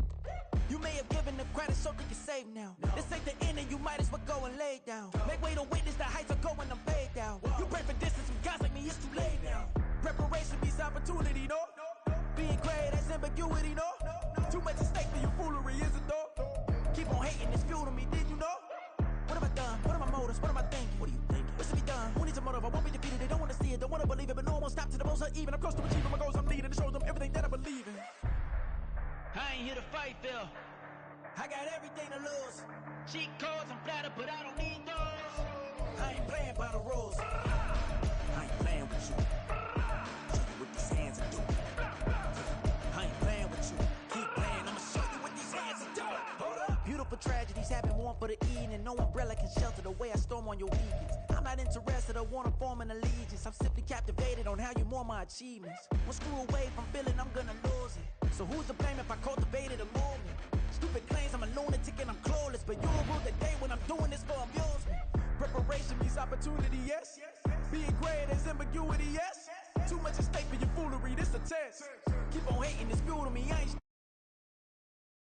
You may have given them credit so they can save now. This ain't the end and you might as well go and lay down. Make way to witness the heights are going, I'm paid down. You pray for distance from guys like me, it's too late now. Preparation beats opportunity, no? Being great, that's ambiguity, no? Too much at stake for your foolery, is it though? Keep on hating, it's fuel to me, did you know? What have I done? What are my motives? What am I thinking? What are you thinking? What's to be done? Who needs a motive? I won't be defeated. They don't want to see it, don't want to believe it, but no one will stop to the most uneven. I'm close to achieving my goals. I'm leading to show them everything that I believe in. I ain't here to fight, Phil. I got everything to lose. Cheat codes, I'm flattered, but I don't need those. I ain't playing by the rules. I ain't playing with you. Show you what these hands are doing. I ain't playing with you. Keep playing, I'ma show you what these hands are doing. Hold up. Beautiful tragedies happen, one for the evening. No umbrella can shelter the way I storm on your weekends. I'm not interested, I wanna form an allegiance. I'm simply captivated on how you more my achievements. One screw away from feeling I'm gonna lose it. So who's to blame if I cultivated a movement? Stupid claims I'm a lunatic and I'm clueless, but you'll rule the day when I'm doing this for amusement. Preparation means opportunity, yes. Being great is ambiguity, yes. Too much at stake for your foolery, this a test. Keep on hating, it's fuel to me, I ain't